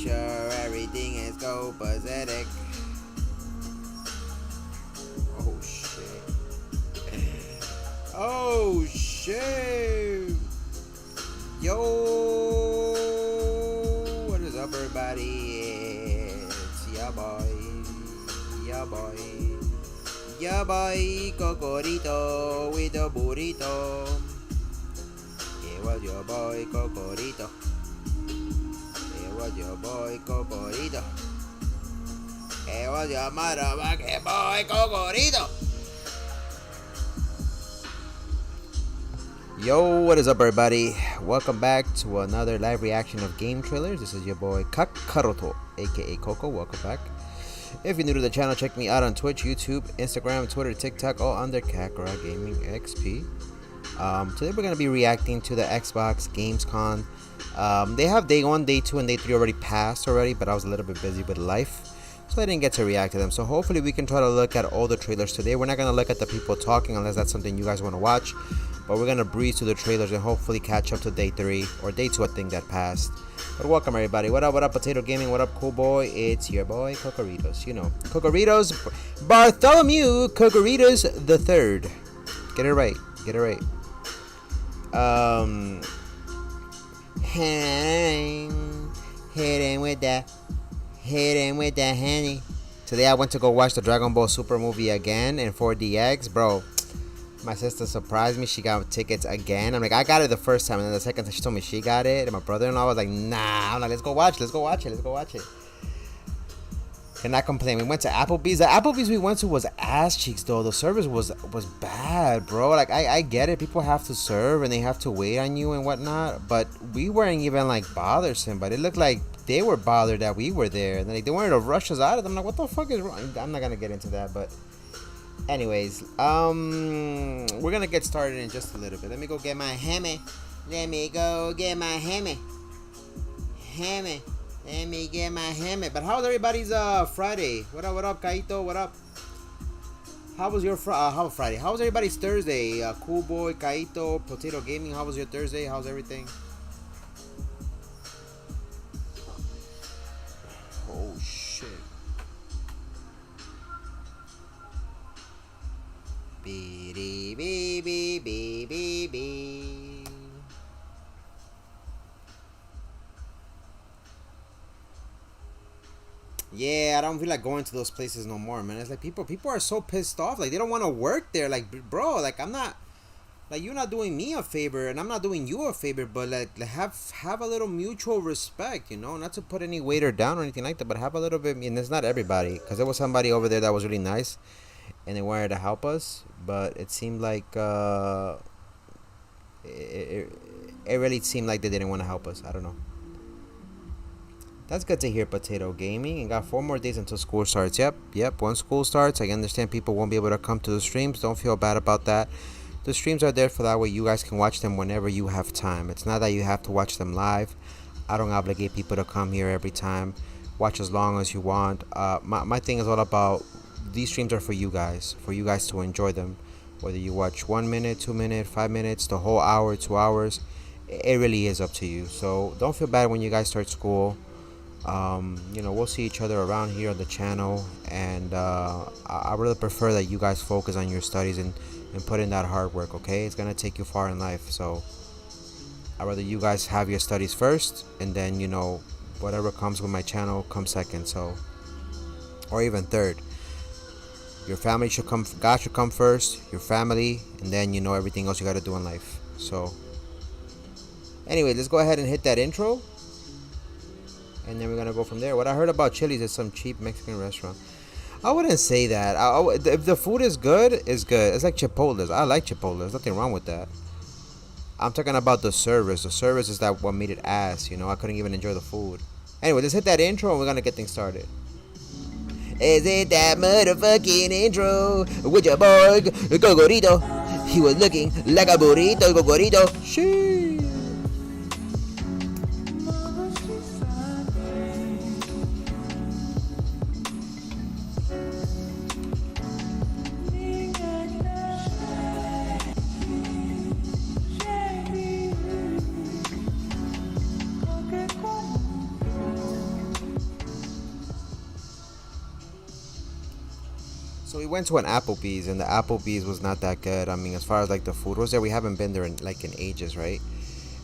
sure everything is copacetic. Oh shit. Oh shit. Yo, what is up everybody? It's ya boy. Ya boy. Ya boy Cocorito with the burrito. It was your boy Cocorito. It was your boy Cocorito. It was your motherfucking boy Cocorito. Yo, what is up everybody? Welcome back to another live reaction of game trailers. This is your boy Kakaroto, aka Coco. Welcome back. If you're new to the channel, check me out on Twitch, YouTube, Instagram, Twitter, TikTok, all under Kakara Gaming XP. Today we're going to be reacting to the Xbox Gamescom. They have day 1, day 2, and day 3 already passed already, but I was a little bit busy with life, so I didn't get to react to them. So hopefully we can try to look at all the trailers today. We're not going to look at the people talking unless that's something you guys want to watch, but we're going to breeze through the trailers and hopefully catch up to day 3 or day 2, I think, that passed. But welcome everybody. What up, Potato Gaming? What up, cool boy? It's your boy Cocoritos. You know, Cocoritos, Bartholomew Cocoritos the Third. Get it right. Get it right. Hit him with that honey. Today I went to go watch the Dragon Ball Super movie again in 4DX, bro. My sister surprised me. She got tickets again. I'm like, I got it the first time, and then the second time she told me she got it. And my brother-in-law was like, nah. I'm like, let's go watch it. Let's go watch it. Cannot complain. We went to Applebee's. The Applebee's we went to was ass cheeks though. The service was bad, bro. Like I get it. People have to serve and they have to wait on you and whatnot. But we weren't even like bothersome. But it looked like they were bothered that we were there. And like, they wanted to rush us out of them. I'm like, what the fuck is wrong? I'm not gonna get into that, but. Anyways, we're gonna get started in just a little bit. Let me go get my hammy. Let me get my hammy. But how's everybody's Friday? What up, Kaito? What up? How was your Friday? How was everybody's Thursday? Cool boy, Kaito, Potato Gaming. How was your Thursday? How's everything? Oh shit. Be. Yeah, I don't feel like going to those places no more, man. It's like people are so pissed off. Like, they don't want to work there. Like, bro, like, I'm not, like, you're not doing me a favor and I'm not doing you a favor, but like have a little mutual respect, you know, not to put any waiter down or anything like that, but have a little bit. And it's not everybody, because there was somebody over there that was really nice and they wanted to help us, but it seemed like it really seemed like they didn't want to help us. I don't know. That's good to hear, Potato Gaming. And got 4 more days until school starts. Yep. Once school starts, I understand people won't be able to come to the streams. Don't feel bad about that. The streams are there for that way you guys can watch them whenever you have time. It's not that you have to watch them live. I don't obligate people to come here every time. Watch as long as you want. My thing is all about, these streams are for you guys to enjoy them. Whether you watch 1 minute, 2 minutes, 5 minutes, the whole hour, 2 hours, it really is up to you. So don't feel bad when you guys start school. You know, we'll see each other around here on the channel, and I really prefer that you guys focus on your studies and put in that hard work. Okay, it's gonna take you far in life, so I'd rather you guys have your studies first, and then, you know, whatever comes with my channel comes second, so, or even third. Your family should come, God should come first, your family, and then, you know, everything else you got to do in life. So anyway, let's go ahead and hit that intro, and then we're gonna go from there. What I heard about Chili's is some cheap Mexican restaurant. I wouldn't say that. If the food is good, it's good. It's like Chipotle's. I like Chipotle. There's nothing wrong with that. I'm talking about the service. The service is that what made it ass, you know. I couldn't even enjoy the food. Anyway, let's hit that intro and we're gonna get things started. Is it that motherfucking intro with your boy Gogorito? He was looking like a burrito, Gogorito. Sheesh. So we went to an Applebee's, and the Applebee's was not that good. I mean, as far as like the food was there, we haven't been there in ages, right?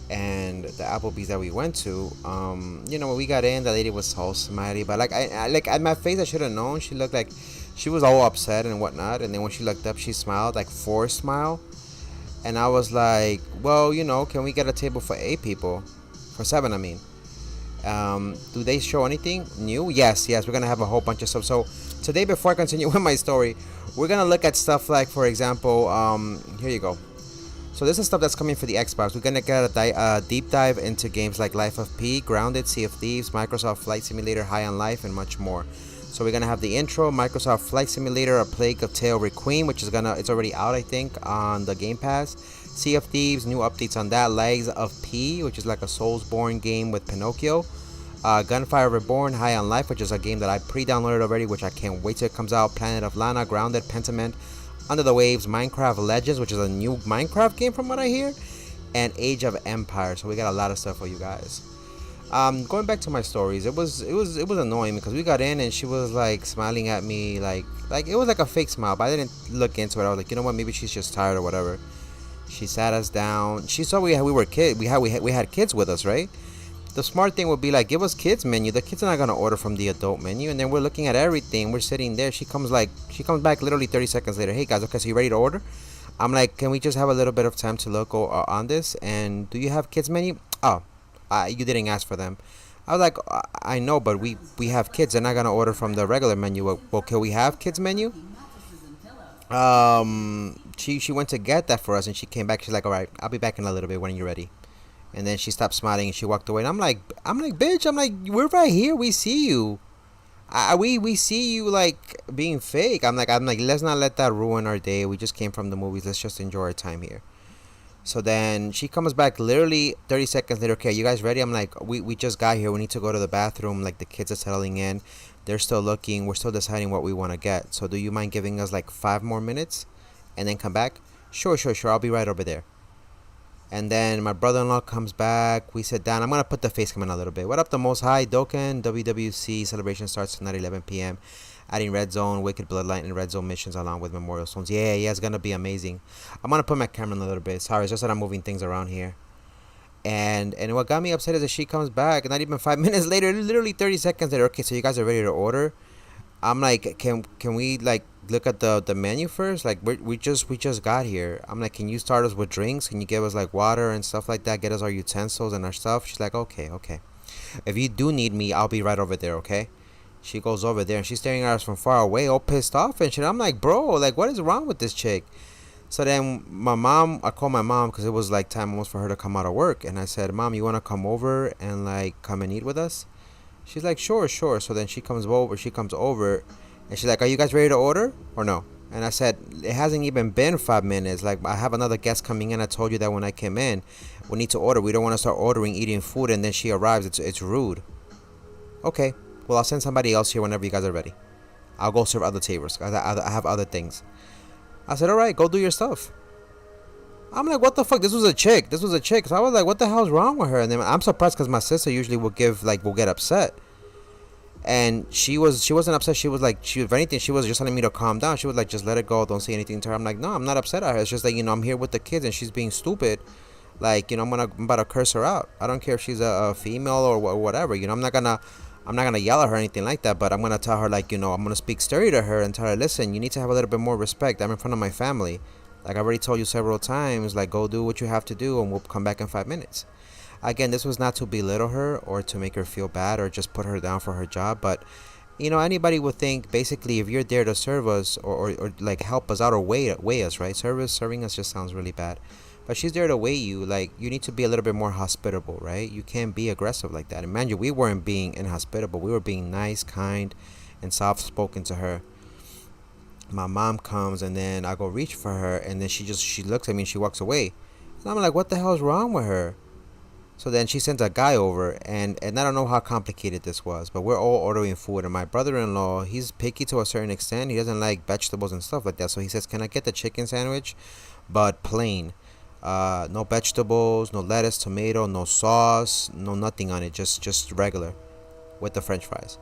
And the Applebee's that we went to, when we got in, the lady was so smiley, but like I like at my face, I should have known. She looked like she was all upset and whatnot, and then when she looked up, she smiled, like forced smile, and I was like, well, can we get a table for 8 people, for 7, I mean. Do they show anything new? Yes, we're gonna have a whole bunch of stuff. So today, before I continue with my story, we're gonna look at stuff like, for example, here you go. So this is stuff that's coming for the Xbox. We're gonna get a deep dive into games like Life of P, Grounded, Sea of Thieves, Microsoft Flight Simulator, High on Life, and much more. So we're gonna have the intro, Microsoft Flight Simulator, A Plague of Tale, Requiem, which is it's already out, I think, on the Game Pass. Sea of Thieves, new updates on that. Legs of P, which is like a Soulsborne game with Pinocchio. Gunfire Reborn, High on Life, which is a game that I pre-downloaded already, which I can't wait till it comes out. Planet of Lana, Grounded, Pentiment, Under the Waves, Minecraft Legends, which is a new Minecraft game from what I hear, and Age of Empires. So we got a lot of stuff for you guys. Going back to my stories, it was annoying because we got in and she was like smiling at me, like it was like a fake smile, but I didn't look into it. I was like, you know what, maybe she's just tired or whatever. She sat us down. She saw we were kids. We had kids with us, right? The smart thing would be like, give us kids menu. The kids are not gonna order from the adult menu, and then we're looking at everything. We're sitting there. She comes back literally 30 seconds later. Hey guys, okay, so you ready to order? I'm like, can we just have a little bit of time to look on this? And do you have kids menu? Oh, you didn't ask for them. I was like, I know, but we have kids. They're not gonna order from the regular menu. Well, can we have kids menu? She went to get that for us, and she came back. She's like, all right, I'll be back in a little bit when you're ready. And then she stopped smiling and she walked away. And I'm like, bitch, we're right here. We see you. We see you like being fake. I'm like, let's not let that ruin our day. We just came from the movies. Let's just enjoy our time here. So then she comes back literally 30 seconds later. Okay, you guys ready? I'm like, we just got here. We need to go to the bathroom. Like the kids are settling in. They're still looking. We're still deciding what we want to get. So do you mind giving us like 5 more minutes and then come back? Sure. I'll be right over there. And then my brother-in-law comes back. We sit down. I'm going to put the face cam in a little bit. What up, the Most High? Doken, WWC celebration starts tonight, 11 p.m. Adding Red Zone, Wicked Bloodline, and Red Zone missions along with Memorial Stones. Yeah, it's going to be amazing. I'm going to put my camera in a little bit. Sorry, it's just that I'm moving things around here. And what got me upset is that she comes back, not even 5 minutes later, literally 30 seconds later. Okay, so you guys are ready to order? I'm like, can we like look at the menu first? Like we just got here. I'm like, can you start us with drinks? Can you give us like water and stuff like that? Get us our utensils and our stuff. She's like, okay. If you do need me, I'll be right over there. Okay. She goes over there and she's staring at us from far away, all pissed off and shit. I'm like, bro, like what is wrong with this chick? So then I called my mom because it was like time almost for her to come out of work, and I said, Mom, you want to come over and like come and eat with us? She's like, sure. So then she comes over, and she's like, are you guys ready to order or no? And I said, it hasn't even been 5 minutes. Like, I have another guest coming in. I told you that when I came in. We need to order. We don't want to start eating food, and then she arrives. It's rude. Okay, well, I'll send somebody else here whenever you guys are ready. I'll go serve other tables. I have other things. I said, all right, go do your stuff. I'm like, what the fuck? This was a chick. So I was like, what the hell's wrong with her? And then I'm surprised because my sister usually will get upset. And she wasn't upset. If anything, she was just telling me to calm down. She was like, just let it go. Don't say anything to her. I'm like, no, I'm not upset at her. It's just like, I'm here with the kids and she's being stupid. Like, I'm about to curse her out. I don't care if she's a female or whatever. I'm not gonna yell at her or anything like that. But I'm gonna tell her, like, I'm gonna speak sturdy to her and tell her, listen, you need to have a little bit more respect. I'm in front of my family. Like I've already told you several times, like, go do what you have to do and we'll come back in 5 minutes. Again, this was not to belittle her or to make her feel bad or just put her down for her job. But, anybody would think, basically, if you're there to serve us or like help us out or weigh us, right? Serving us just sounds really bad. But she's there to weigh you. Like, you need to be a little bit more hospitable, right? You can't be aggressive like that. And mind you, we weren't being inhospitable. We were being nice, kind, and soft-spoken to her. My mom comes and then I go reach for her and then she looks at me and she walks away. And I'm like, what the hell is wrong with her? So then she sends a guy over and I don't know how complicated this was, but we're all ordering food and my brother-in-law, he's picky to a certain extent. He doesn't like vegetables and stuff like that. So he says, can I get the chicken sandwich? But plain. No vegetables, no lettuce, tomato, no sauce, no nothing on it. Just regular with the french fries.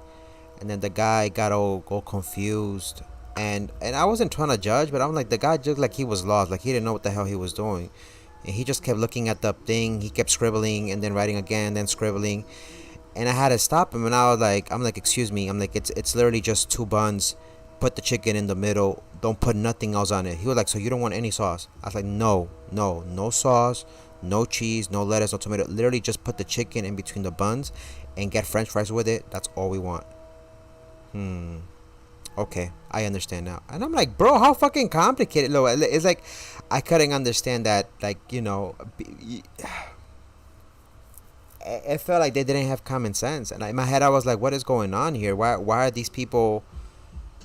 And then the guy got all confused. And I wasn't trying to judge, but I'm like, the guy just like he was lost, like he didn't know what the hell he was doing, and he just kept looking at the thing. He kept scribbling and then writing again, then scribbling, and I had to stop him. And I'm like, excuse me. I'm like, it's literally just two buns. Put the chicken in the middle. Don't put nothing else on it. He was like, so you don't want any sauce? I was like, no sauce, no cheese, no lettuce, no tomato. Literally just put the chicken in between the buns, and get French fries with it. That's all we want. Okay, I understand now. And I'm like, bro, how fucking complicated? Look, it's like, I couldn't understand that. Like, it felt like they didn't have common sense. And in my head, I was like, what is going on here? Why are these people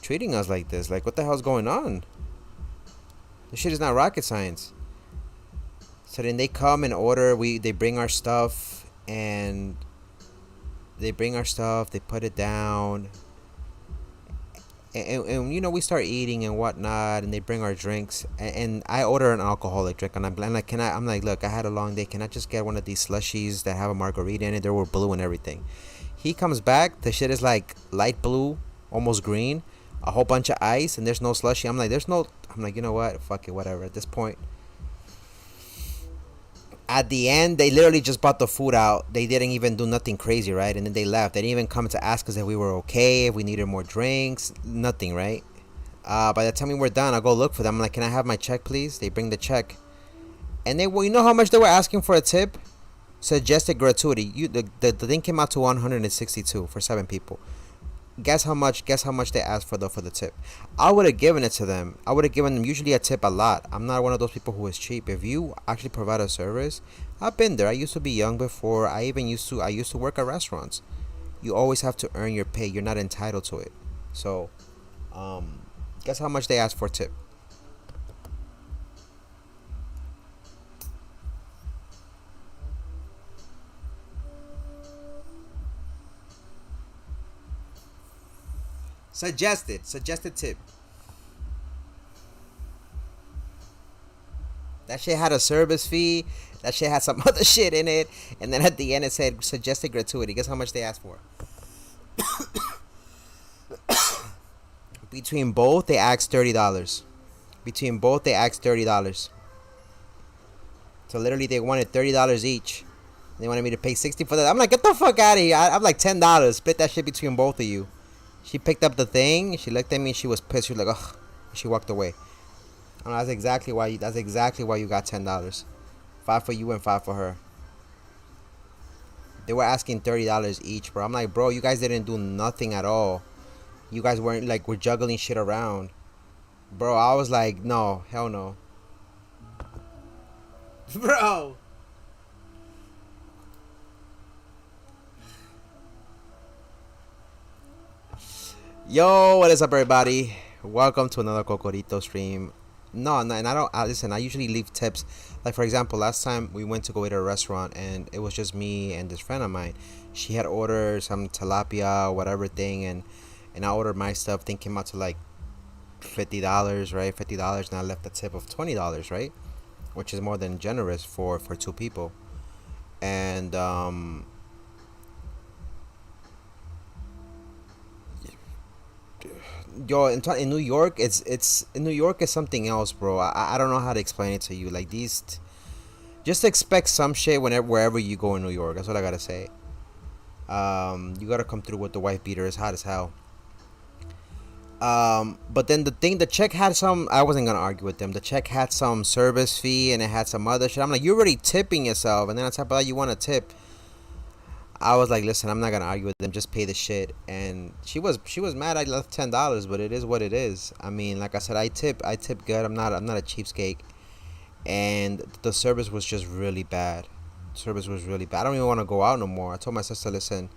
treating us like this? Like, what the hell's going on? This shit is not rocket science. So then they come and order. They bring our stuff, and they put it down, and we start eating and whatnot, and they bring our drinks, and I order an alcoholic drink, and I'm like, I'm like, look, I had a long day, can I just get one of these slushies that have a margarita in it? They were blue and everything. He comes back, the shit is like light blue, almost green, a whole bunch of ice, and there's no slushie. I'm like, you know what, fuck it, whatever. At this point, at the end, they literally just brought the food out. They didn't even do nothing crazy, right? And then they left. They didn't even come to ask us if we were okay, if we needed more drinks, nothing, right? By the time we were done, I go look for them. I'm like, can I have my check, please? They bring the check, and well, you know how much they were asking for a tip? Suggested gratuity. The thing came out to 162 for 7 people. Guess how much they asked for the tip. I would have given it to them. I would have given them usually a tip a lot. I'm not one of those people who is cheap. If you actually provide a service, I've been there. I used to be young before. I used to work at restaurants. You always have to earn your pay. You're not entitled to it. So, guess how much they asked for a tip? Suggested tip. That shit had a service fee. That shit had some other shit in it. And then at the end it said suggested gratuity. Guess how much they asked for? Between both, they asked $30. So literally they wanted $30 each. They wanted me to pay $60 for that. I'm like, get the fuck out of here. I'm like, $10. Split that shit between both of you. She picked up the thing. She looked at me. She was pissed. She was like, ugh. She walked away. That's exactly why you got $10. 5 for you and 5 for her. They were asking $30 each, bro. I'm like, bro, you guys didn't do nothing at all. You guys weren't like, we're juggling shit around. Bro, I was like, no, hell no. Bro. Yo, what is up, everybody? Welcome to another Cocorito stream. No, and I don't listen. I usually leave tips. Like, for example, last time we went to go eat at a restaurant, and it was just me and this friend of mine. She had ordered some tilapia, whatever thing, and I ordered my stuff. Thing came out to like $50, right? $50, and I left a tip of $20, right? Which is more than generous for 2 people. And yo, in New York, it's in New York is something else, bro. I don't know how to explain it to you. Like, just expect some shit wherever you go in New York. That's what I gotta say. You gotta come through with the wife beater. It's hot as hell. But then the check had some. I wasn't gonna argue with them. The check had some service fee, and it had some other shit. I'm like, you're already tipping yourself, and then on top of that, you want a tip. I was like, listen, I'm not gonna argue with them. Just pay the shit. And she was mad. I left $10, but it is what it is. I mean, like I said, I tip good. I'm not a cheapskate. And the service was just really bad. I don't even want to go out no more. I told my sister, listen,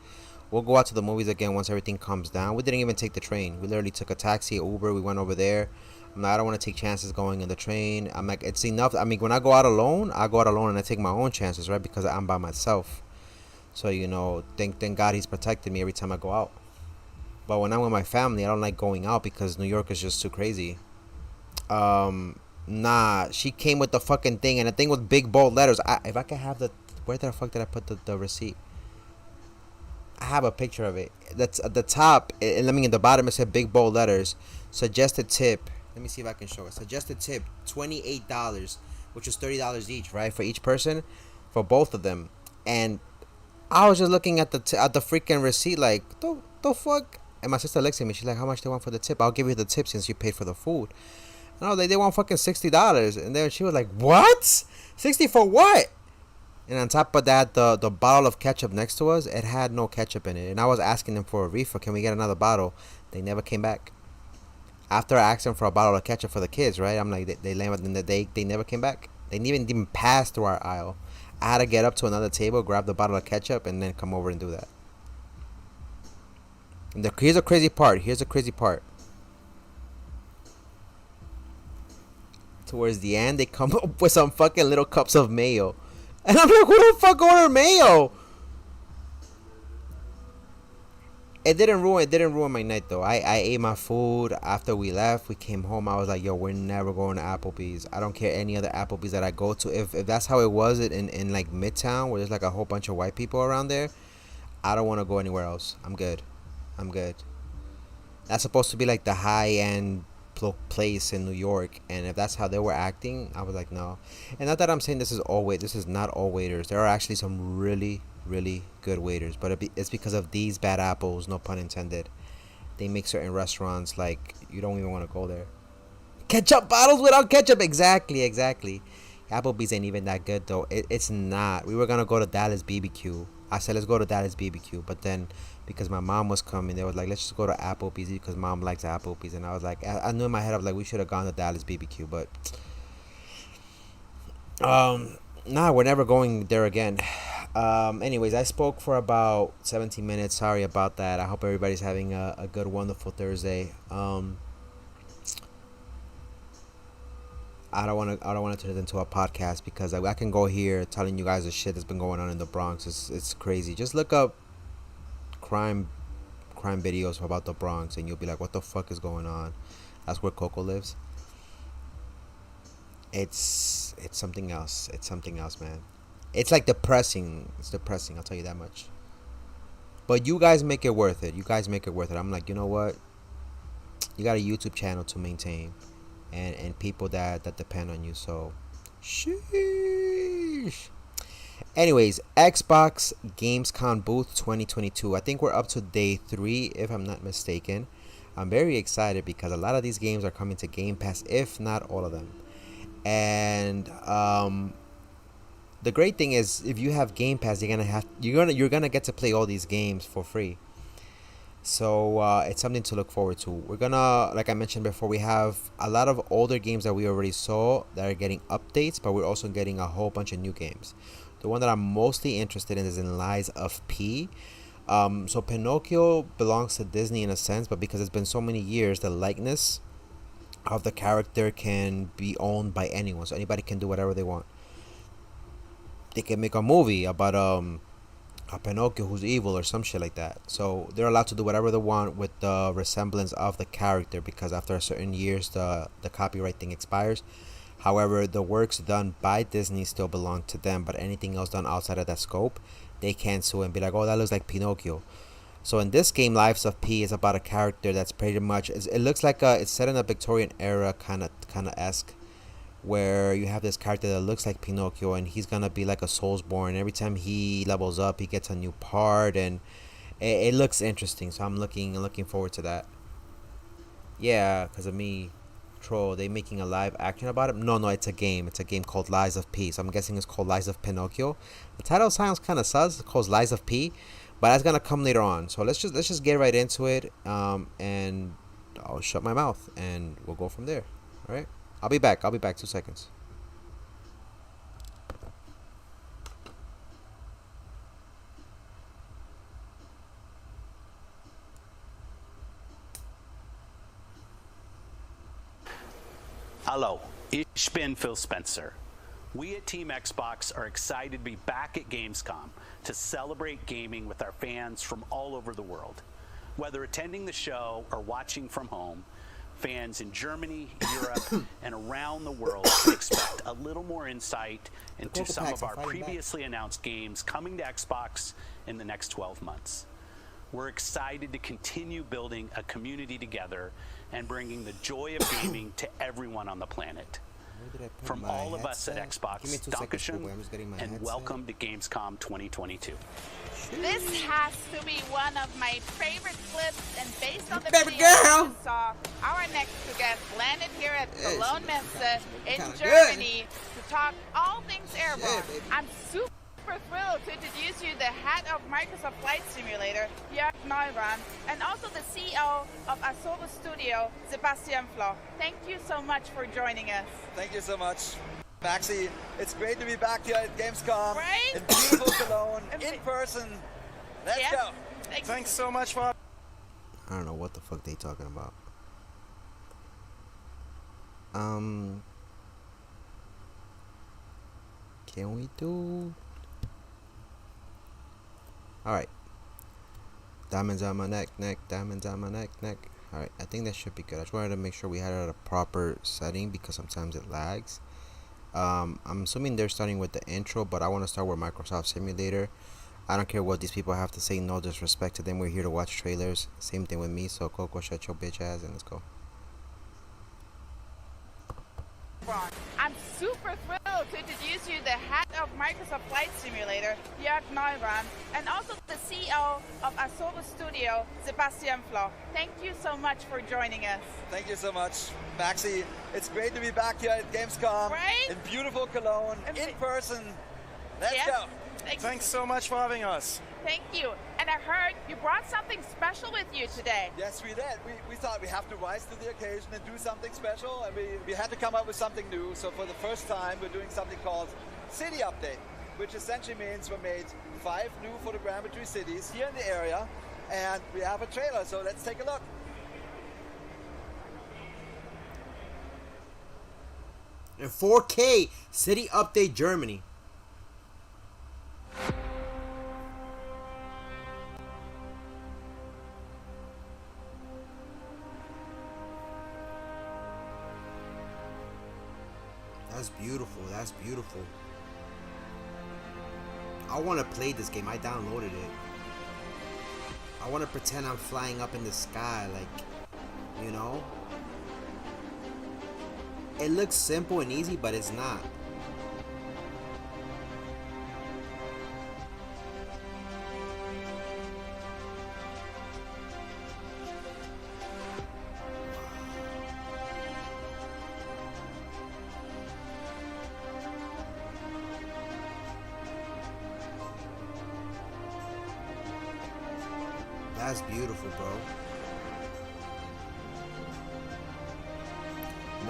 we'll go out to the movies again once everything calms down. We didn't even take the train. We literally took a taxi, Uber. We went over there. I'm like, I don't want to take chances going in the train. I'm like, it's enough. I mean, when I go out alone and I take my own chances, right? Because I'm by myself. So, thank God he's protected me every time I go out. But when I'm with my family, I don't like going out because New York is just too crazy. Nah, she came with the fucking thing, and the thing with big bold letters. If I could have where the fuck did I put the receipt? I have a picture of it. That's at the top, and I mean at the bottom it said big bold letters. Suggested tip. Let me see if I can show it. Suggested tip: $28, which is $30 each, right, for each person, for both of them. And I was just looking at the freaking receipt, like the fuck. And my sister looks at me. She's like, "How much they want for the tip? I'll give you the tip since you paid for the food." And I was like, "They want fucking $60." And then she was like, "What? 60 for what?" And on top of that, the bottle of ketchup next to us, it had no ketchup in it. And I was asking them for a refill. Can we get another bottle? They never came back. After I asked them for a bottle of ketchup for the kids, right? I'm like, they never came back. They didn't even pass through our aisle. I had to get up to another table, grab the bottle of ketchup, and then come over and do that. And here's a crazy part. Towards the end, they come up with some fucking little cups of mayo. And I'm like, who the fuck ordered mayo? It didn't ruin my night though. I ate my food after we left. We came home. I was like, yo, we're never going to Applebee's. I don't care any other Applebee's that I go to. If that's how it was in like Midtown, where there's like a whole bunch of white people around there, I don't want to go anywhere else. I'm good. That's supposed to be like the high end place in New York, and if that's how they were acting, I was like, no. And not that I'm saying this is not all waiters. There are actually some really good waiters, but it's because of these bad apples, no pun intended. They make certain restaurants like you don't even want to go there. Ketchup bottles without ketchup, exactly. Applebee's ain't even that good though. It's not. We were gonna go to Dallas BBQ. I said let's go to Dallas BBQ, but then because my mom was coming, they was like, let's just go to Applebee's because mom likes Applebee's. And I was like, I knew in my head, I was like, we should have gone to Dallas BBQ, but nah, we're never going there again. Anyways, I spoke for about 17 minutes. Sorry about that. I hope everybody's having a good, wonderful Thursday. I don't want to turn it into a podcast because I can go here telling you guys the shit that's been going on in the Bronx. It's crazy. Just look up crime videos about the Bronx and you'll be like, what the fuck is going on? That's where Coco lives. It's something else. It's something else, man. It's like depressing. It's depressing, I'll tell you that much. But you guys make it worth it. I'm like, you know what? You got a YouTube channel to maintain and people that depend on you, so sheesh. Anyways, Xbox Gamescom booth 2022. I think we're up to day 3 if I'm not mistaken. I'm very excited because a lot of these games are coming to Game Pass, if not all of them. And the great thing is if you have Game Pass, you're gonna get to play all these games for free. So it's something to look forward to. We're gonna, like I mentioned before, we have a lot of older games that we already saw that are getting updates, but we're also getting a whole bunch of new games. The one that I'm mostly interested in is in Lies of P. So Pinocchio belongs to Disney in a sense, but because it's been so many years, the likeness of the character can be owned by anyone. So anybody can do whatever they want. They can make a movie about a Pinocchio who's evil or some shit like that. So they're allowed to do whatever they want with the resemblance of the character, because after a certain years the copyright thing expires. However, the works done by Disney still belong to them, but anything else done outside of that scope, they can't sue and be like, oh, that looks like Pinocchio. So in this game, Lives of P is about a character that's pretty much, it looks like it's set in a Victorian era kind of esque, where you have this character that looks like Pinocchio, and he's gonna be like a Soulsborne. Every time he levels up, he gets a new part, and it looks interesting. So I'm looking forward to that. Yeah, because of me, Troll, they making a live action about it. No, it's a game. It's a game called Lies of P. So I'm guessing it's called Lies of Pinocchio. The title sounds kind of sus. It's called Lies of P, but that's gonna come later on. So let's just get right into it. And I'll shut my mouth and we'll go from there. All right. I'll be back. 2 seconds. Hello, ich bin Phil Spencer. We at Team Xbox are excited to be back at Gamescom to celebrate gaming with our fans from all over the world. Whether attending the show or watching from home, fans in Germany, Europe, and around the world can expect a little more insight into some of our previously announced games coming to Xbox in the next 12 months. we're excited to continue building a community together and bringing the joy of gaming to everyone on the planet. From all of us at Xbox, Dankeschön, and welcome to Gamescom 2022. This has to be one of my favorite clips, and based on the Baby video girl. you saw, our next guest landed here at Cologne Messe in Kinda Germany to talk all things airborne. Yeah, baby. I'm super thrilled to introduce you the head of Microsoft Flight Simulator, Jörg Neubrand, and also the CEO of Asobo Studio, Sebastian Floch. Thank you so much for joining us. Thank you so much, Maxi. It's great to be back here at Gamescom. Right? In beautiful Cologne, in person. Let's go. Thanks so much for... I don't know what the fuck they talking about. Can we do... Alright. Diamonds on my neck, diamonds on my neck. Alright, I think that should be good. I just wanted to make sure we had it at a proper setting because sometimes it lags. I'm assuming they're starting with the intro, but I want to start with Microsoft Simulator. I don't care what these people have to say, no disrespect to them. We're here to watch trailers. Same thing with me, so Coco, shut your bitch ass and let's go. I'm super thrilled to introduce you the head of Microsoft Flight Simulator, Jörg Neubrand, and also the CEO of Asobo Studio, Sebastian Floch. Thank you so much for joining us. Thank you so much, Maxi. It's great to be back here at Gamescom. Right? In beautiful Cologne, in person. Let's go. Thanks so much for having us. Thank you. And I heard you brought something special with you today. Yes, we did. We thought we have to rise to the occasion and do something special, and we had to come up with something new. So for the first time, we're doing something called City Update, which essentially means we made 5 new photogrammetry cities here in the area, and we have a trailer, so let's take a look. In 4K, City Update Germany. That's beautiful. That's beautiful. I want to play this game. I downloaded it. I want to pretend I'm flying up in the sky, like, you know? It looks simple and easy, but it's not. That's beautiful, bro.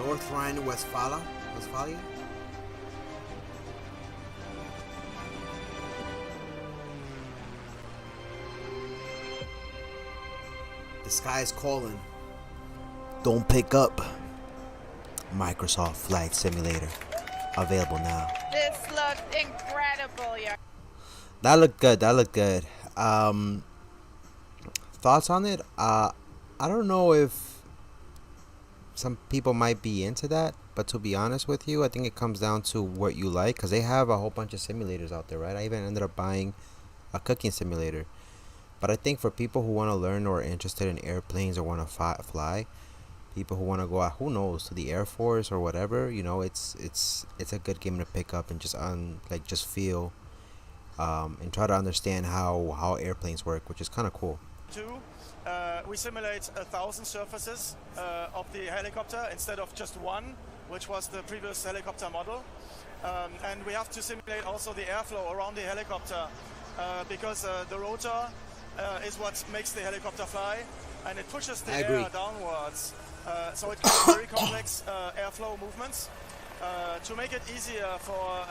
North Rhine-Westphalia. The sky is calling. Don't pick up. Microsoft Flight Simulator. Available now. This looked incredible, yeah. That looked good. That looked good. Thoughts on it? I don't know if some people might be into that, but to be honest with you, I think it comes down to what you like, because they have a whole bunch of simulators out there, right? I even ended up buying a cooking simulator. But I think for people who want to learn or are interested in airplanes or want to fly, people who want to go out, who knows, to the Air Force or whatever, you know, it's a good game to pick up and just feel and try to understand how airplanes work, which is kind of cool. We simulate 1,000 surfaces of the helicopter instead of just one, which was the previous helicopter model. And we have to simulate also the airflow around the helicopter because the rotor is what makes the helicopter fly, and it pushes the air downwards. So it creates very complex airflow movements. To make it easier for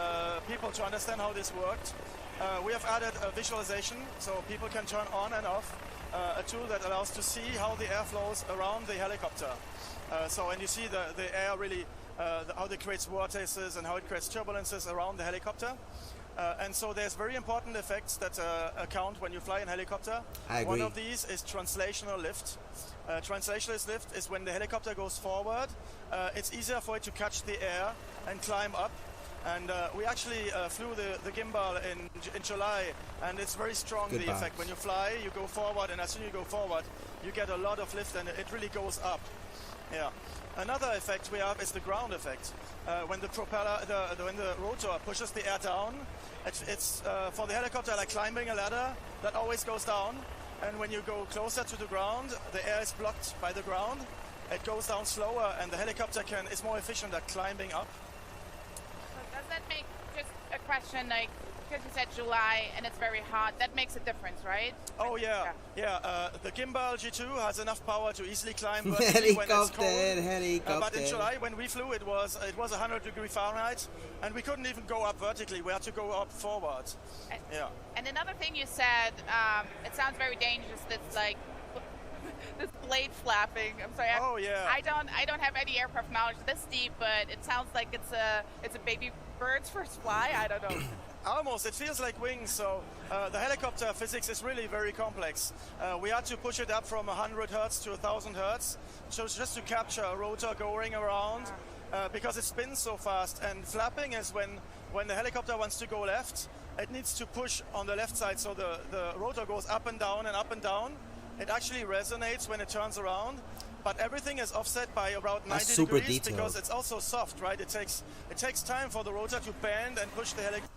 people to understand how this worked, we have added a visualization so people can turn on and off a tool that allows to see how the air flows around the helicopter. And you see the air really, how it creates vortices and how it creates turbulences around the helicopter. And so there's very important effects that account when you fly in helicopter. I agree. One of these is translational lift. Translational lift is when the helicopter goes forward. It's easier for it to catch the air and climb up. And we actually flew the gimbal in July, and it's very strong, Good the box. effect. When you fly, you go forward, and as soon as you go forward, you get a lot of lift, and it really goes up. Yeah. Another effect we have is the ground effect. When the propeller, when the rotor pushes the air down, it's for the helicopter like climbing a ladder that always goes down. And when you go closer to the ground, the air is blocked by the ground. It goes down slower, and the helicopter is more efficient at climbing up. So does that make, just a question, like, because you said July and it's very hot, that makes a difference, right? Oh yeah. The gimbal G2 has enough power to easily climb vertically when it's cold. But in July, when we flew, it was 100 Fahrenheit, and we couldn't even go up vertically. We had to go up forward. And another thing you said, it sounds very dangerous. That's like this blade flapping. I'm sorry. Oh yeah. I don't have any aircraft knowledge this deep, but it sounds like it's a baby bird's first fly. I don't know. Almost. It feels like wings. So the helicopter physics is really very complex. We had to push it up from 100 hertz to 1000 hertz, so just to capture a rotor going around, because it spins so fast. And flapping is when the helicopter wants to go left, it needs to push on the left side, so the rotor goes up and down and up and down. It actually resonates when it turns around, but everything is offset by about 90 degrees detailed. because it's also soft, right? It takes time for the rotor to bend and push the helicopter.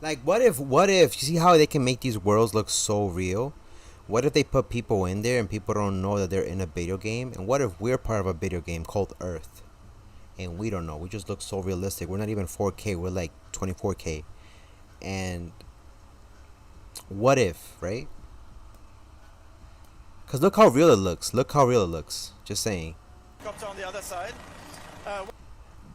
Like, what if, you see how they can make these worlds look so real? What if they put people in there and people don't know that they're in a video game? And what if we're part of a video game called Earth? And we don't know. We just look so realistic. We're not even 4K. We're like 24K. And what if, right? Because look how real it looks. Look how real it looks. Just saying. Helicopter on the other side.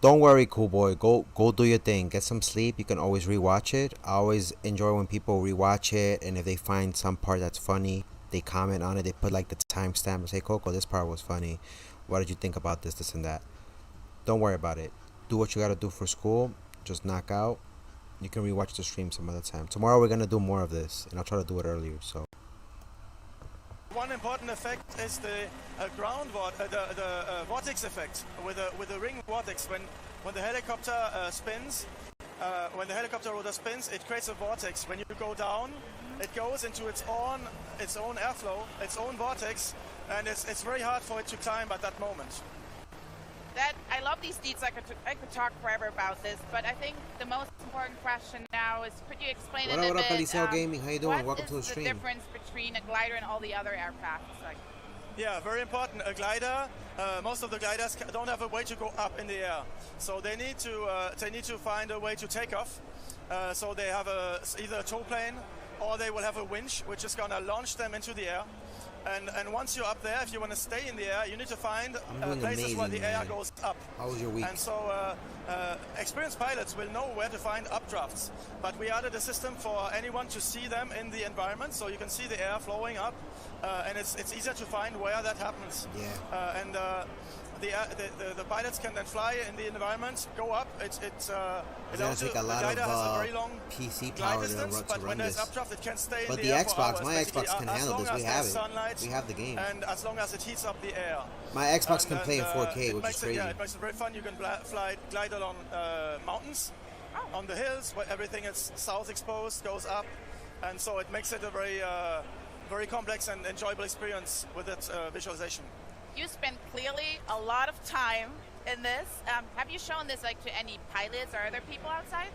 Don't worry, cool boy. Go do your thing. Get some sleep. You can always rewatch it. I always enjoy when people rewatch it, and if they find some part that's funny, they comment on it. They put like the timestamp and say, Coco, this part was funny. What did you think about this, and that? Don't worry about it. Do what you gotta do for school. Just knock out. You can rewatch the stream some other time. Tomorrow we're gonna do more of this, and I'll try to do it earlier. So. One important effect is the vortex effect with the ring vortex. When the helicopter spins, when the helicopter rotor spins, it creates a vortex. When you go down, it goes into its own airflow, its own vortex, and it's very hard for it to climb at that moment. I love these deets. I could talk forever about this, but I think the most important question now is, could you explain a little bit? What up, Eliseo Gaming? How you doing? Welcome to the stream. What is the difference between a glider and all the other aircraft? Like, yeah, very important. A glider. Most of the gliders don't have a way to go up in the air, so they need to find a way to take off. So they have either a tow plane, or they will have a winch, which is going to launch them into the air. And once you're up there, if you want to stay in the air, you need to find places where the air goes up. How was your week? And so experienced pilots will know where to find updrafts. But we added a system for anyone to see them in the environment, so you can see the air flowing up, and it's easier to find where that happens. Yeah. The pilots can then fly in the environment, go up. It's gonna take a lot of PC power to run this. Updraft, it can stay but in the air Xbox, for hours, my Xbox can handle this. We have it. Sunlight, we have the game. And as long as it heats up the air. My Xbox can play in 4K, which is crazy. It makes it very fun. You can glide along mountains, on the hills where everything is south exposed, goes up, and so it makes it a very complex and enjoyable experience with its visualization. You spent clearly a lot of time in this. Have you shown this like to any pilots or other people outside?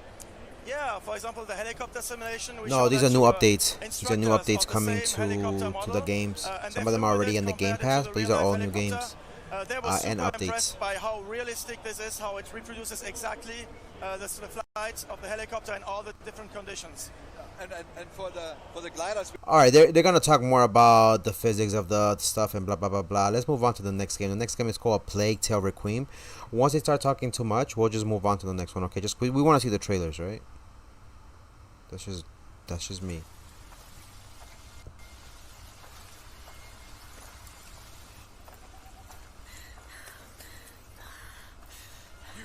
Yeah, for example, the helicopter simulation. No, these are new updates. These are new updates coming to the games. Some of them are already in the Game Pass, but these are all new games they were super and updates. Impressed by how realistic this is, how it reproduces exactly the flight of the helicopter in all the different conditions. And for the gliders. All right, they're gonna talk more about the physics of the stuff and blah blah blah blah. Let's move on to the next game. The next game is called Plague Tale Requiem. Once they start talking too much, we'll just move on to the next one. Okay, just we want to see the trailers, right? That's just me.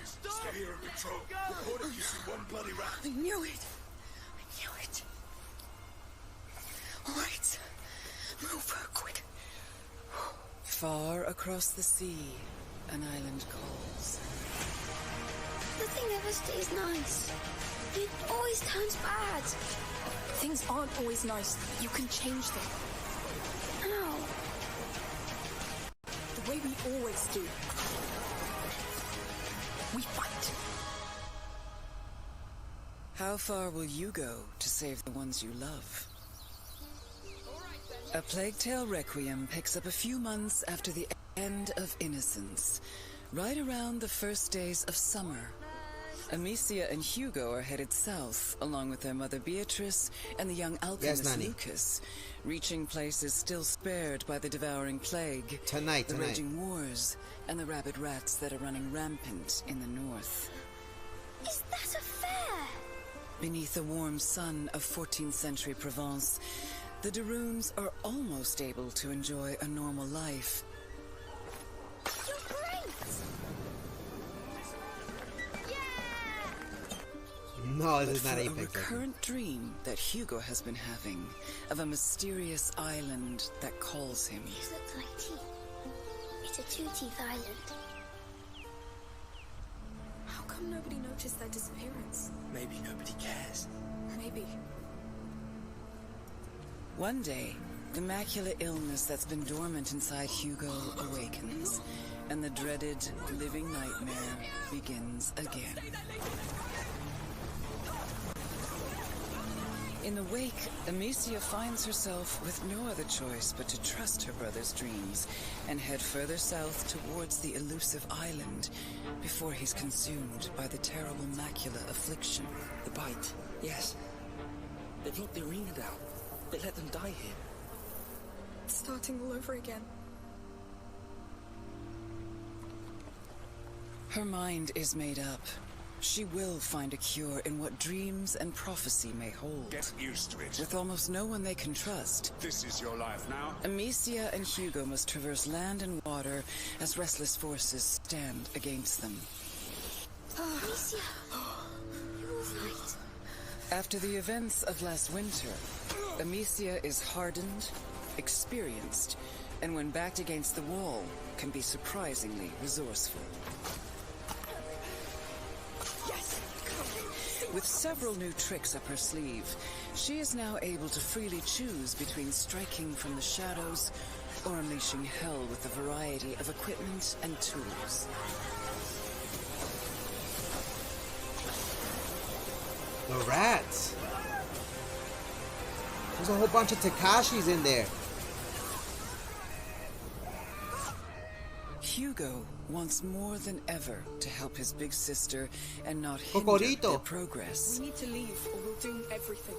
Stay here in control. Report if you see one bloody rat. I knew it. All right. Move, quick. Far across the sea, an island calls. Nothing ever stays nice. It always turns bad. Things aren't always nice. You can change them. How? The way we always do. We fight. How far will you go to save the ones you love? A Plague Tale Requiem picks up a few months after the end of Innocence, right around the first days of summer. Amicia and Hugo are headed south, along with their mother Beatrice and the young alchemist Lucas, reaching places still spared by the devouring plague, the raging wars, and the rabid rats that are running rampant in the north. Is that a fair? Beneath the warm sun of 14th century Provence, the de Runes are almost able to enjoy a normal life. You're great! No, this is not a Apex. recurrent dream that Hugo has been having of a mysterious island that calls him. These look like teeth. It's a two-teeth island. How come nobody noticed their disappearance? Maybe nobody cares. Maybe. One day, the macular illness that's been dormant inside Hugo awakens, and the dreaded living nightmare begins again. In the wake, Amicia finds herself with no other choice but to trust her brother's dreams and head further south towards the elusive island before he's consumed by the terrible macular affliction. The bite, yes. They've locked the arena down. They let them die here. It's starting all over again. Her mind is made up. She will find a cure in what dreams and prophecy may hold. Get used to it. With almost no one they can trust, This is your life now. Amicia and Hugo must traverse land and water as restless forces stand against them. Alicia, you're right. After the events of last winter, Amicia is hardened, experienced, and when backed against the wall, can be surprisingly resourceful. With several new tricks up her sleeve, she is now able to freely choose between striking from the shadows or unleashing hell with a variety of equipment and tools. The rats. There's a whole bunch of Takashis in there. Hugo wants more than ever to help his big sister and not hinder their progress. We need to leave or we'll doom everything.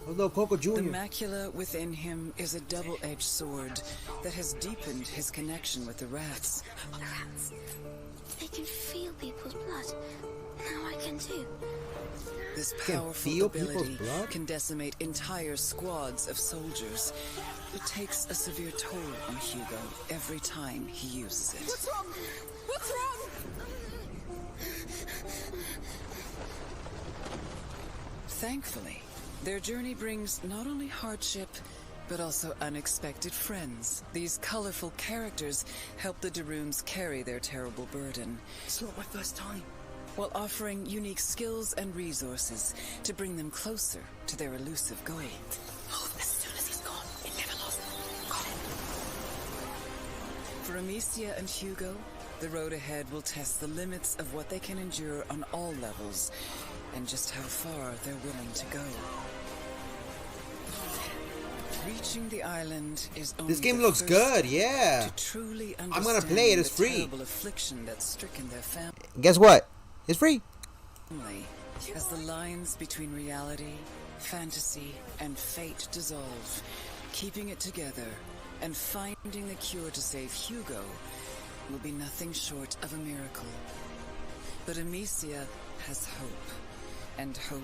Hello, Coco Jr. The macula within him is a double-edged sword that has deepened his connection with the rats. The rats. They can feel people's blood. Now I can too. This powerful ability can decimate entire squads of soldiers. It takes a severe toll on Hugo every time he uses it. What's wrong? What's wrong? Thankfully, their journey brings not only hardship, but also unexpected friends. These colorful characters help the de Runes carry their terrible burden. It's not my first time. While offering unique skills and resources to bring them closer to their elusive goal. Oh, as soon as he's gone, it never lost. Got it. For Amicia and Hugo, the road ahead will test the limits of what they can endure on all levels, and just how far they're willing to go. Reaching the island is only This game looks good, yeah. To truly I'm gonna play it, it's free. terrible affliction that's stricken their family. Guess what? It's free. As the lines between reality, fantasy, and fate dissolve, keeping it together and finding the cure to save Hugo will be nothing short of a miracle. But Amicia has hope, and hope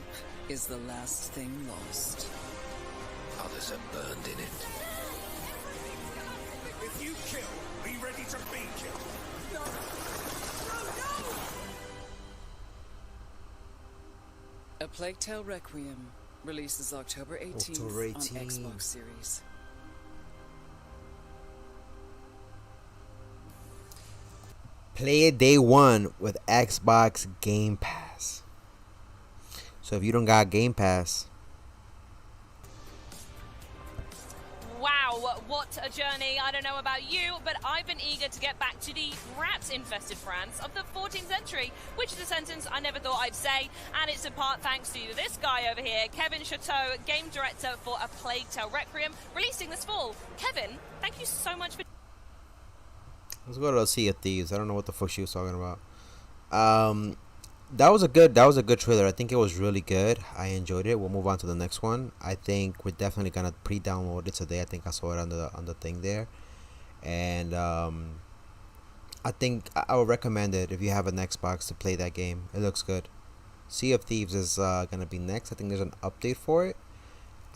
is the last thing lost. Others are burned in it. If you kill, be ready to be killed. A Plague Tale Requiem releases October 18th on Xbox Series. Play it day one with Xbox Game Pass. So if you don't got Game Pass, Wow, what a journey. I don't know about you, but I've been eager to get back to the rat-infested France of the 14th century, which is a sentence I never thought I'd say, and it's in part thanks to this guy over here, Kevin Chateau, game director for A Plague Tale Requiem, releasing this fall. Kevin, thank you so much for... let's go to the Sea of Thieves. I don't know what the fuck she was talking about. That was a good trailer. I think it was really good. I enjoyed it. We'll move on to the next one. I think we're definitely gonna pre-download it today. I think I saw it on the thing there, and I think I would recommend it if you have an Xbox to play that game. It looks good. Sea of Thieves is gonna be next. I think there's an update for it.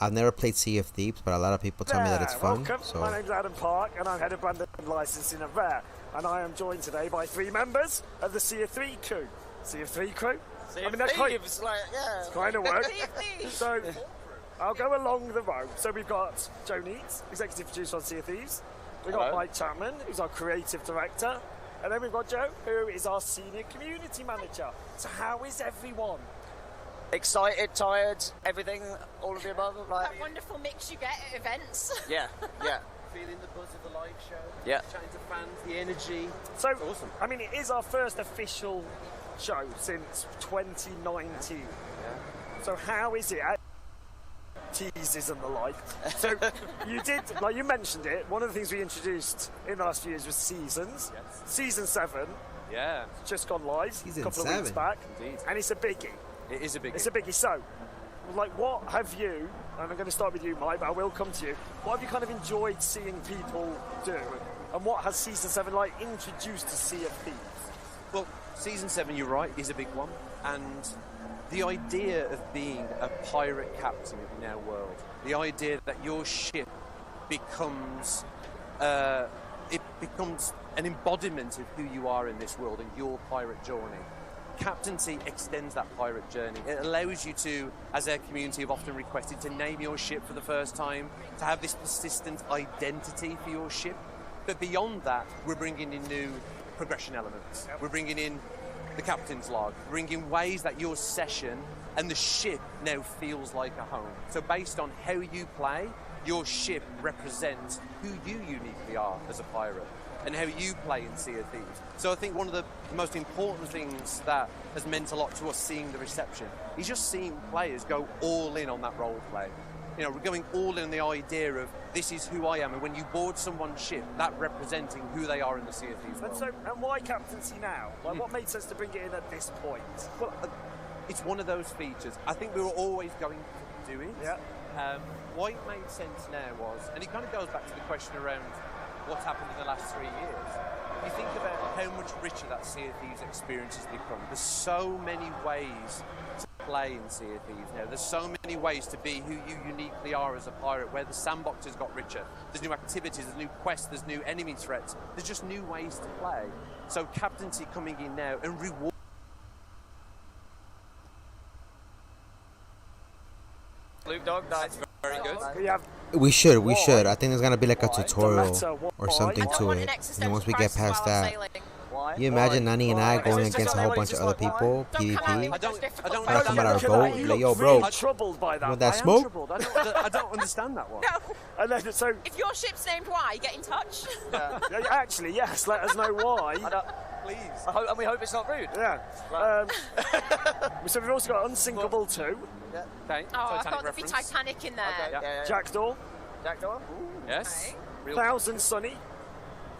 I've never played Sea of Thieves, but a lot of people tell me that it's fun. Welcome. So My name's Adam Park, and I'm head of brand and licensing at Rare, and I am joined today by 3 members of the Sea of 3 crew. Sea of 3 crew? Sea of Thieves, it's kind of work. So, I'll go along the road. So we've got Joe Neats, executive producer on Sea of Thieves. We've got Mike Chapman, who's our creative director. And then we've got Joe, who is our senior community manager. So how is everyone? Excited, tired, everything, all of the above. Like, That wonderful mix you get at events. yeah. Feeling the buzz of the live show. Yeah. Chatting to fans, the energy. So, It's awesome. I mean, it is our first official show since 2019. So how is it? Teases and the like. So you did, like you mentioned it, one of the things we introduced in the last few years was seasons. Yes. Season 7. Yeah. Just gone live Season a couple of 7. weeks back. Indeed. And it's a biggie. It is a big. It's a biggie. So, like, what have you, and I'm going to start with you, Mike, but I will come to you, what have you kind of enjoyed seeing people do? And what has Season 7, like, introduced to Sea of Thieves? Well, Season 7, you're right, is a big one. And the idea of being a pirate captain in our world, the idea that your ship becomes, it becomes an embodiment of who you are in this world and your pirate journey. Captaincy extends that pirate journey. It allows you to, as our community have often requested, to name your ship for the first time, to have this persistent identity for your ship. But beyond that, we're bringing in new progression elements. We're bringing in the captain's log, bringing ways that your session and the ship now feels like a home. So based on how you play, your ship represents who you uniquely are as a pirate and how you play in Sea of Thieves. So I think one of the most important things that has meant a lot to us seeing the reception is just seeing players go all in on that role play. You know, we're going all in on the idea of this is who I am, and when you board someone's ship, that representing who they are in the Sea of Thieves world. And why captaincy now? Like, what made sense to bring it in at this point? Well, it's one of those features. I think we were always going to do it. Yeah. Why it made sense now was, and it kind of goes back to the question around what's happened in the last 3 years. If you think about how much richer that Sea of Thieves experience has become, there's so many ways to play in Sea of Thieves now. There's so many ways to be who you uniquely are as a pirate, where the sandbox has got richer. There's new activities, there's new quests, there's new enemy threats. There's just new ways to play. So captaincy coming in now and reward. Blue Dog, that's very good. we should. I think there's gonna be like a tutorial or something to it. And once we get past that, you imagine Nani and I going against a whole bunch of other people, PvP. I don't Gotta come out our boat, be like, yo, bro, troubled by that. want that smoke? I don't understand that one. And then, so, If your ship's named Y, get in touch. actually, yes, let us know why. Please. And we hope it's not rude. Yeah. So we've also got Unsinkable 2. Okay. Oh, I Titanic thought there'd be reference. Titanic in there. Yeah. Jackdaw. Jackdaw? Yes. Real Thousand Sunny.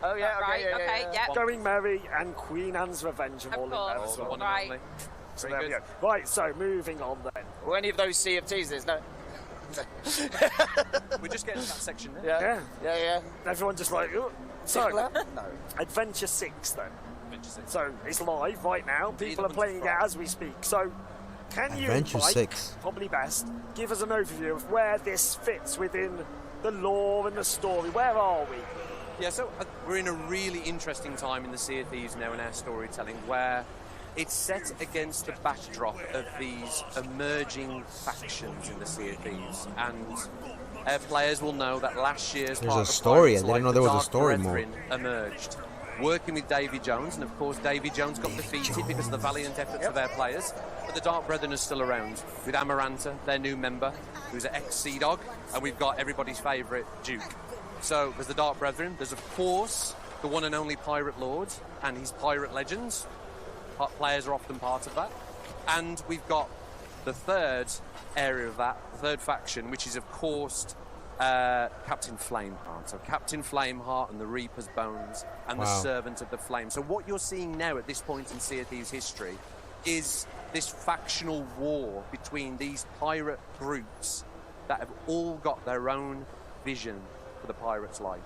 Oh, yeah, Right, okay, yeah. Going Merry and Queen Anne's Revenge are all in there course. as well. one Right. and only. So Very there we good. go. Right, so moving on then. Were any of those Sea of Teasers? No. We're just getting to that section now. Yeah. Everyone just like, "Ugh." So, No. Adventure 6 then. Adventure 6. So it's live right now. People are playing it as we speak. So can you, Adventure Mike, 6. probably best, give us an overview of where this fits within the lore and the story? Where are we? Yeah, so we're in a really interesting time in the Sea of Thieves now in our storytelling, where it's set against the backdrop of these emerging factions in the Sea of Thieves, and our players will know that last year's There's part a of the story. Pirates I didn't like know the there was a Dark story Brethren mode. emerged. working with Davy Jones, and of course Davy Jones got defeated because of the valiant efforts of their players. But the Dark Brethren are still around, with Amaranta, their new member, who's an ex-Sea Dog, and we've got everybody's favourite, Duke. So there's the Dark Brethren, there's of course the one and only Pirate Lord and his Pirate Legends. Players are often part of that. And we've got the third area of that, the third faction, which is of course Captain Flameheart. So Captain Flameheart and the Reaper's Bones and the Servant of the Flame. So what you're seeing now at this point in Sea of Thieves history is this factional war between these pirate groups that have all got their own vision for the pirate's life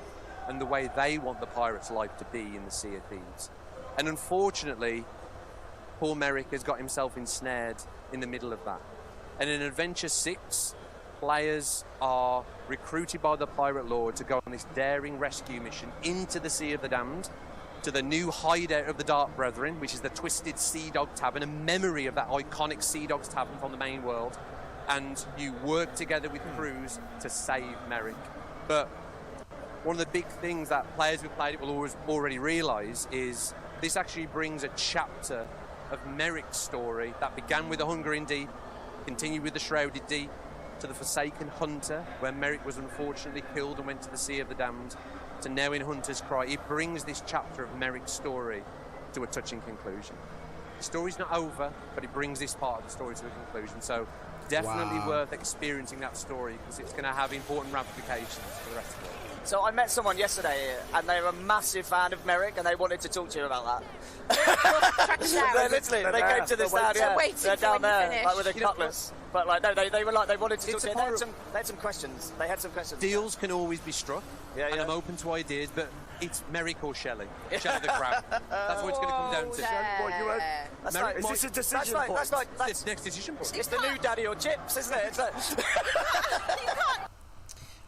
and the way they want the pirate's life to be in the Sea of Thieves. And unfortunately, poor Merrick has got himself ensnared in the middle of that. And in Adventure 6, players are recruited by the Pirate Lord to go on this daring rescue mission into the Sea of the Damned, to the new hideout of the Dark Brethren, which is the Twisted Sea Dog Tavern, a memory of that iconic Sea Dogs Tavern from the main world. And you work together with crews to save Merrick. But one of the big things that players who played it will always already realise is this actually brings a chapter of Merrick's story that began with the Hunger in Deep, continued with the Shrouded Deep, to the Forsaken Hunter, where Merrick was unfortunately killed and went to the Sea of the Damned, to now in Hunter's Cry. It brings this chapter of Merrick's story to a touching conclusion. The story's not over, but it brings this part of the story to a conclusion. So definitely worth experiencing that story, because it's going to have important ramifications for the rest of it. So I met someone yesterday, and they were a massive fan of Merrick, and they wanted to talk to you about that. They came to the stand, they're down there, like with a cutlass. But like, no, they were like, they wanted to talk to you. They had some questions. They had some questions. Deals can always be struck, and I'm open to ideas, but it's Merrick or Shelley. Shelley the Crab. That's what it's going to come down to. Is this a decision point? That's next decision point. It's the new Daddy or Chips, isn't it?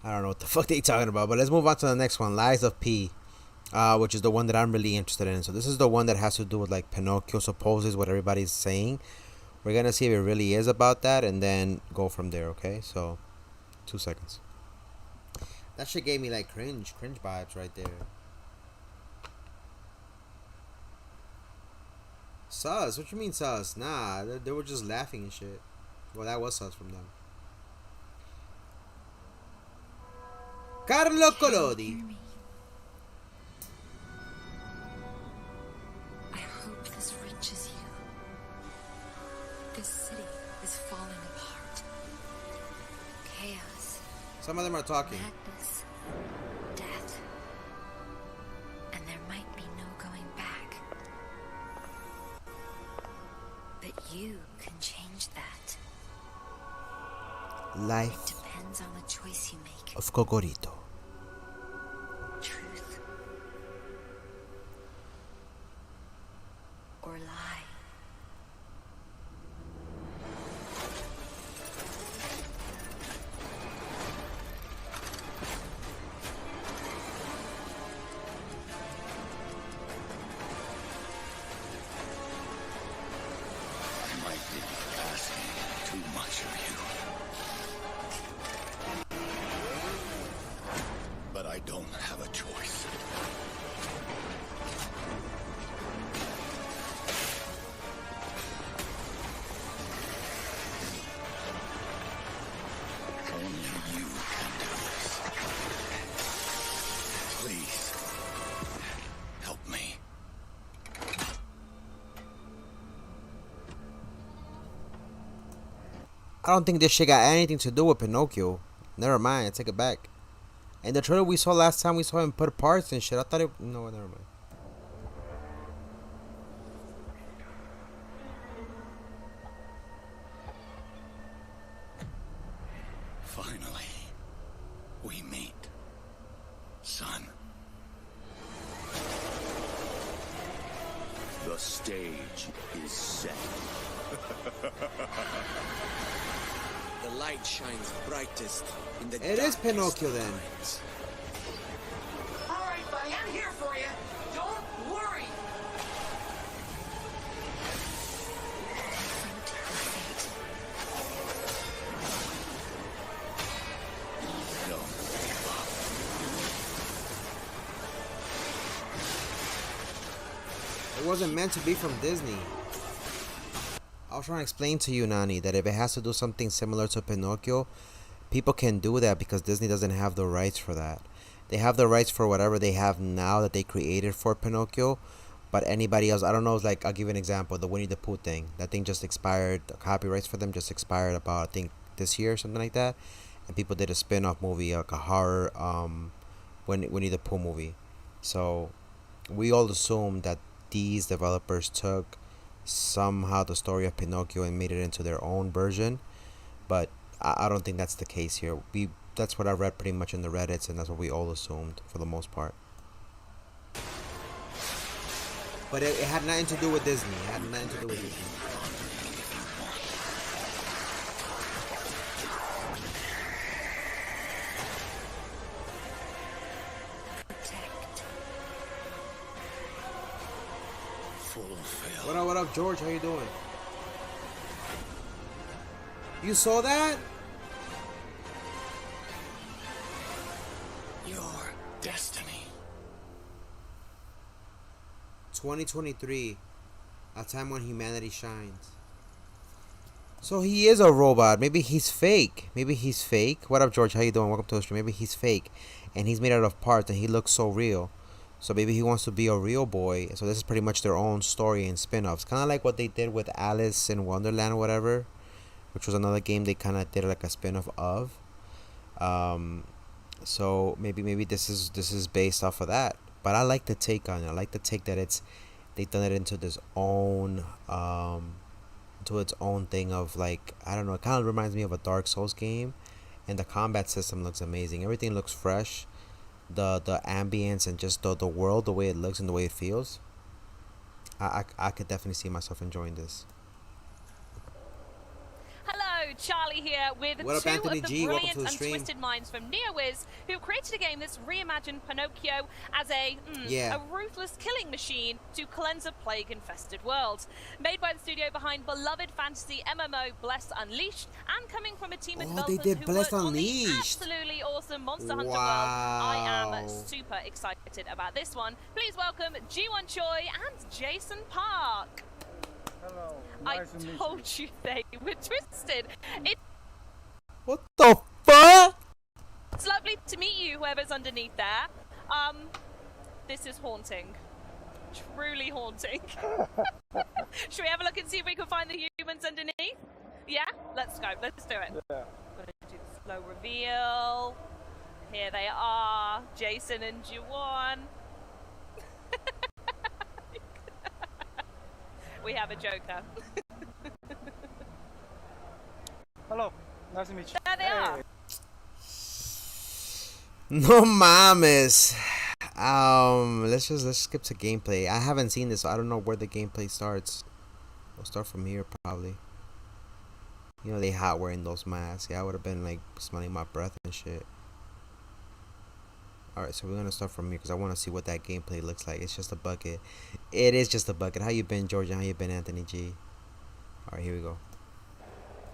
I don't know what the fuck they talking about, but let's move on to the next one, Lies of P, which is the one that I'm really interested in. So this is the one that has to do with like Pinocchio, supposes what everybody's saying. We're gonna see if it really is about that, and then go from there. Okay, so 2 seconds. That shit gave me like cringe vibes right there. Sus? What you mean sus? Nah, they were just laughing and shit. Well, that was sus from them. Carlo Collodi. I hope this reaches you. This city is falling apart. Chaos. Some of them are talking. Madness. Death. And there might be no going back. But you can change that. Life It depends on the choice you make. of Cocorito. Truth. Or lie. I might be asking too much of you. But I don't have a choice. Only you can do this. Please, help me. I don't think this shit got anything to do with Pinocchio. Never mind, I take it back. And the trailer we saw last time, we saw him put parts and shit. I thought it... No, never mind. Finally, we meet, son. The stage is set. The light shines brightest in the It is Pinocchio then. All right, buddy, I'm here for you. Don't worry. Don't give up. It wasn't meant to be from Disney. I was trying to explain to you, Nani, that if it has to do something similar to Pinocchio, people can do that because Disney doesn't have the rights for that. They have the rights for whatever they have now that they created for Pinocchio, but anybody else, I don't know, like, I'll give you an example, the Winnie the Pooh thing. That thing just expired, the copyrights for them just expired about, I think, this year or something like that. And people did a spin-off movie, like a horror Winnie the Pooh movie. So we all assumed that these developers took somehow the story of Pinocchio and made it into their own version, but I don't think that's the case here. That's what I read pretty much in the Reddits, and that's what we all assumed for the most part. But it had nothing to do with Disney. It had nothing to do with Disney. What up, George? How you doing? You saw that? Your destiny. 2023, a time when humanity shines. So he is a robot. Maybe he's fake. What up, George? How you doing? Welcome to the stream. Maybe he's fake, and he's made out of parts, and he looks so real. So maybe he wants to be a real boy. So this is pretty much their own story and spin-offs. Kind of like what they did with Alice in Wonderland or whatever, which was another game they kind of did like a spin-off of. So maybe this is based off of that. But I like the take on it. I like the take that they've done it into this own into its own thing of, like, I don't know, it kind of reminds me of a Dark Souls game, and the combat system looks amazing. Everything looks fresh. The ambience and just the world, the way it looks and the way it feels, I could definitely see myself enjoying this. Hello, Charlie here with What up, two Anthony of the G? Welcome brilliant to the and stream. twisted minds from NeoWiz, who created a game that's reimagined Pinocchio as a ruthless killing machine to cleanse a plague-infested world. Made by the studio behind beloved fantasy MMO Blessed Unleashed, and coming from a team of developers they did who Blessed worked on the Unleashed. absolutely awesome Monster Hunter world. I am super excited about this one. Please welcome Ji-won Choi and Jason Park. Hello. I told you they were twisted. What the fuck? It's lovely to meet you, whoever's underneath there. This is haunting. Truly haunting. Should we have a look and see if we can find the humans underneath? Yeah? Let's go. Let's do it. Yeah. I'm gonna do the slow reveal. Here they are, Jason and Ji-won. We have a Joker. Hello. Nice to meet you. There they are. No mames. Let's skip to gameplay. I haven't seen this, so I don't know where the gameplay starts. We'll start from here probably. You know they hot wearing those masks. Yeah, I would have been like smelling my breath and shit. Alright, so we're gonna start from here because I want to see what that gameplay looks like. It's just a bucket. It is just a bucket. How you been, Georgia? How you been, Anthony G? Alright, here we go.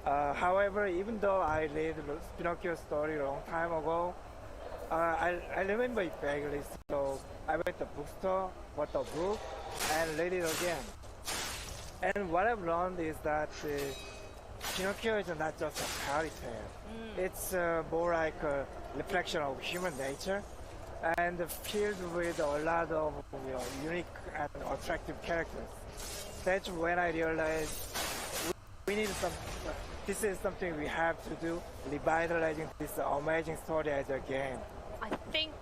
However, even though I read the Pinocchio story a long time ago, I remember it vaguely. So I went to the bookstore, bought the book, and read it again. And what I've learned is that Pinocchio is not just a fairy tale. It's more like a reflection of human nature, and filled with a lot of unique and attractive characters. That's when I realized we need some. This is something we have to do, revitalizing this amazing story as a game. I think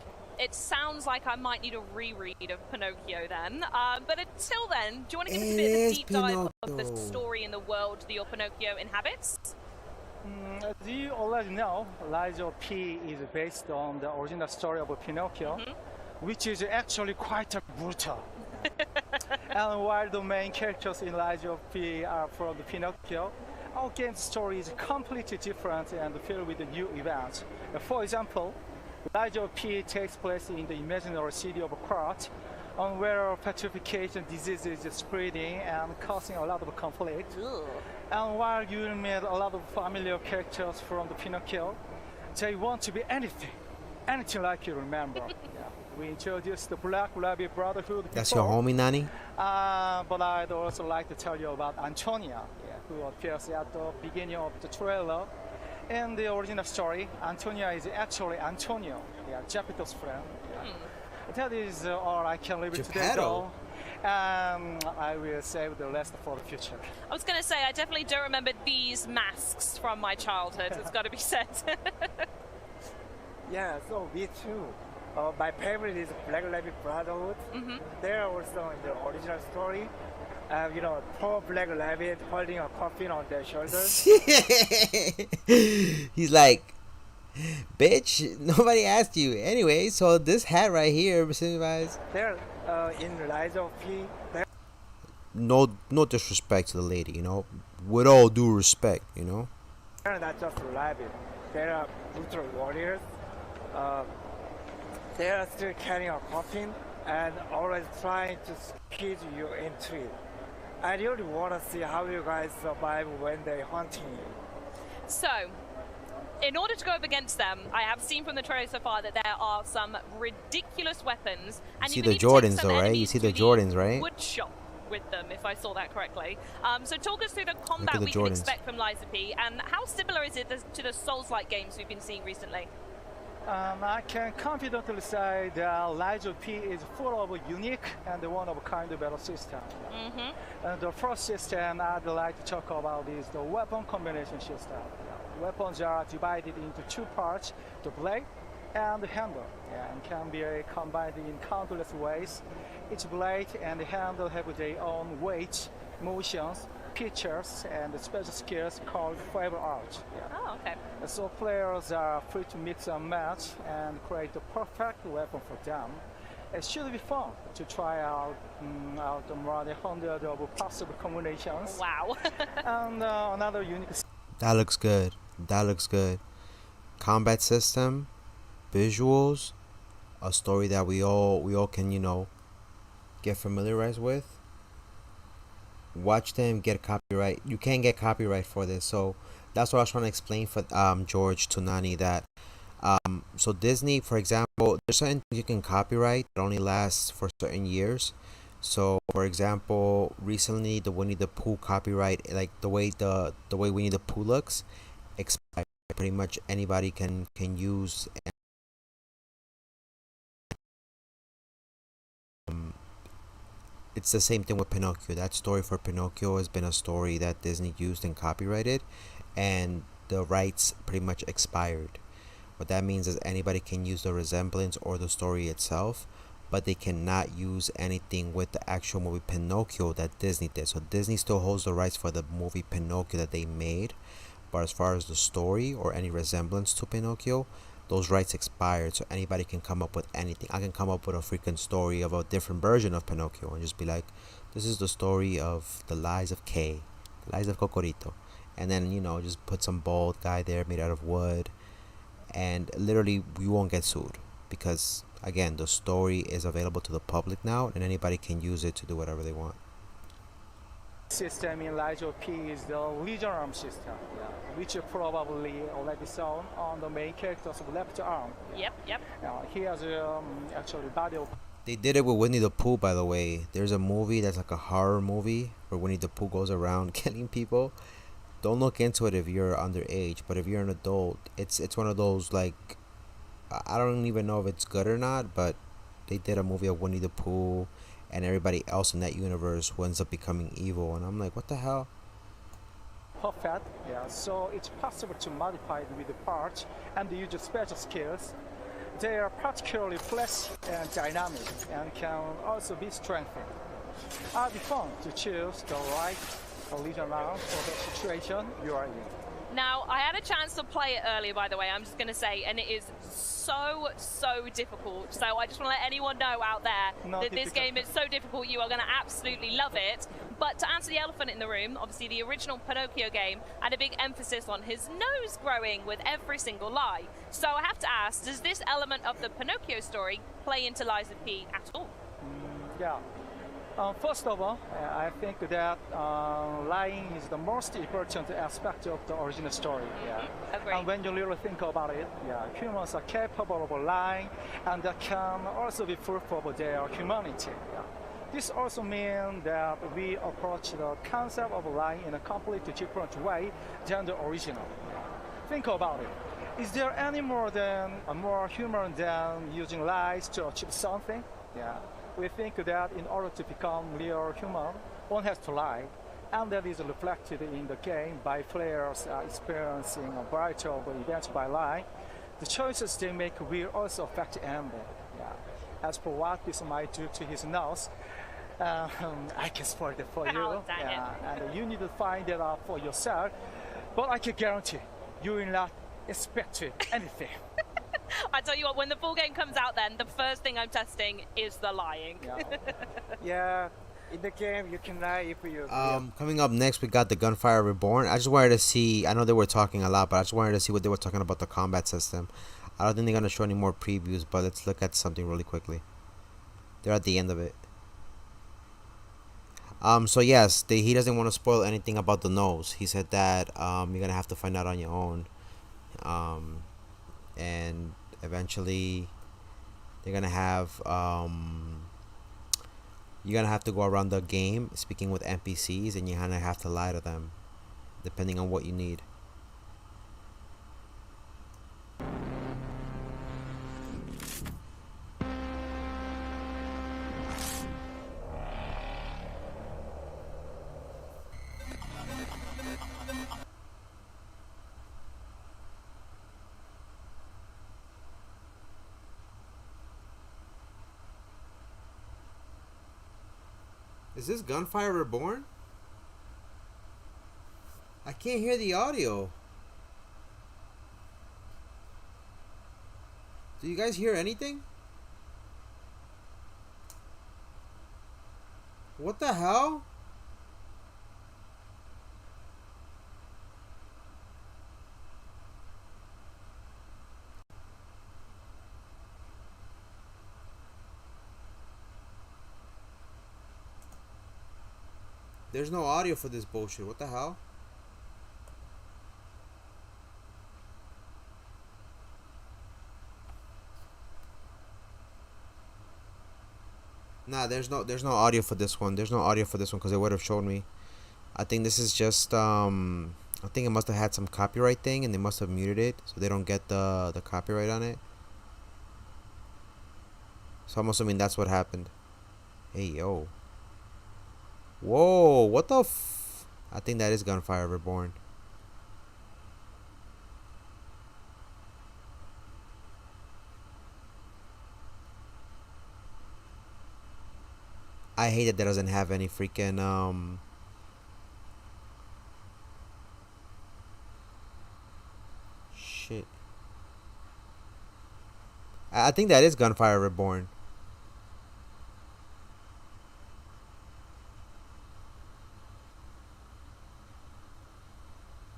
it sounds like I might need a reread of Pinocchio then. But until then, do you want to give us a bit of a deep dive of the story and the world that your Pinocchio inhabits? As you already know, Rise of P is based on the original story of Pinocchio, which is actually quite brutal. And while the main characters in Rise of P are from the Pinocchio, our game's story is completely different and filled with new events. For example, Rise of P takes place in the imaginary city of Krat, where petrification disease is spreading and causing a lot of conflict. And while you meet a lot of familiar characters from the Pinocchio, they want to be anything like you remember. We introduced the Black Rabbit Brotherhood before. That's your homie, Nani? But I'd also like to tell you about Antonia, who appears at the beginning of the trailer. In the original story, Antonia is actually Antonio, Geppetto's friend. That is all I can leave it today, though. I will save the rest for the future. I was going to say, I definitely don't remember these masks from my childhood, it's got to be said. Yeah, so me too. My favorite is Black Rabbit Brotherhood. They're also in the original story. You know, poor Black Rabbit holding a coffin on their shoulders. He's like, bitch, nobody asked you. Anyway, so this hat right here signifies... They're in Lies of P. No disrespect to the lady, you know. With all due respect, you know. They're not just rabbit. They're brutal warriors. They're still carrying a coffin and always trying to squeeze you into it. I really want to see how you guys survive when they're hunting you. So, in order to go up against them, I have seen from the trailer so far that there are some ridiculous weapons. And you see the Jordans though, right? You see the Jordans, right? Wood shop with them, if I saw that correctly. So talk us through the combat we can expect from Lies of P, and how similar is it to the Souls-like games we've been seeing recently? I can confidently say that Lies of P is full of unique and one-of-a-kind battle system. And the first system I'd like to talk about is the weapon combination system. Weapons are divided into two parts, the blade and the handle, and can be combined in countless ways. Each blade and the handle have their own weight, motions, features, and special skills called flavor art. Oh, okay. So players are free to mix and match and create the perfect weapon for them. It should be fun to try out more than 100 of possible combinations. Wow. And another unique... That looks good. That looks good. Combat system, visuals, a story that we all can, you know, get familiarized with. Watch them get copyright. You can't get copyright for this, so that's what I was trying to explain for George to Nani, that so Disney, for example, there's certain things you can copyright that only lasts for certain years. So for example, recently the Winnie the Pooh copyright, like the way Winnie the Pooh looks, expired. Pretty much anybody can use. It's the same thing with Pinocchio. That story for Pinocchio has been a story that Disney used and copyrighted, and the rights pretty much expired. What that means is anybody can use the resemblance or the story itself, but they cannot use anything with the actual movie Pinocchio that Disney did. So Disney still holds the rights for the movie Pinocchio that they made, but as far as the story or any resemblance to Pinocchio, those rights expired. So anybody can come up with anything. I can come up with a freaking story of a different version of Pinocchio and just be like, this is the story of the lies of Kay, the lies of Cocorito, and then, you know, just put some bald guy there made out of wood, and literally we won't get sued, because again, the story is available to the public now and anybody can use it to do whatever they want. System in Lies of P is the Legion arm system, which you probably already saw on the main character's left arm. Yep. He has actually body of... They did it with Winnie the Pooh, by the way. There's a movie that's like a horror movie where Winnie the Pooh goes around killing people. Don't look into it if you're underage, but if you're an adult, it's one of those, like, I don't even know if it's good or not, but they did a movie of Winnie the Pooh and everybody else in that universe who ends up becoming evil, and I'm like, what the hell? Perfect, so it's possible to modify it with the parts and use special skills. They are particularly flexible and dynamic and can also be strengthened. It'll be fun to choose the right Legion arm for the situation you are in. Now, I had a chance to play it earlier, by the way, I'm just going to say, and it is so difficult. So I just want to let anyone know out there that this game is so difficult, you are going to absolutely love it. But to answer the elephant in the room, obviously the original Pinocchio game had a big emphasis on his nose growing with every single lie. So I have to ask, does this element of the Pinocchio story play into Lies of P at all? Yeah. First of all, I think that lying is the most important aspect of the original story. Yeah. Agree. And when you really think about it, yeah, humans are capable of lying, and that can also be proof of their humanity. Yeah. This also means that we approach the concept of lying in a completely different way than the original. Yeah. Think about it. Is there any more human than using lies to achieve something? Yeah. We think that in order to become real human, one has to lie, and that is reflected in the game by players experiencing a variety of events by lying. The choices they make will also affect the ending. Yeah. As for what this might do to his nose, I can spoil it for you. Oh, dang yeah. And you need to find it out for yourself. But I can guarantee you will not expect anything. I tell you what, when the full game comes out then, the first thing I'm testing is the lying. Yeah, in the game you can lie if you... Coming up next, we got the Gunfire Reborn. I just wanted to see, I know they were talking a lot, but I just wanted to see what they were talking about the combat system. I don't think they're going to show any more previews, but let's look at something really quickly. They're at the end of it. So yes, he doesn't want to spoil anything about the nose. He said that you're going to have to find out on your own. And eventually they're gonna have you're gonna have to go around the game speaking with NPCs, and you're gonna have to lie to them depending on what you need. Is this Gunfire Reborn? I can't hear the audio. Do you guys hear anything? What the hell? There's no audio for this bullshit. What the hell? Nah, there's no audio for this one. There's no audio for this one because it would have showed me. I think this is just I think it must have had some copyright thing, and they must have muted it so they don't get the copyright on it. So I'm assuming that's what happened. Hey yo. Whoa, what the I think that is Gunfire Reborn. I hate that doesn't have any freaking shit. I think that is Gunfire Reborn.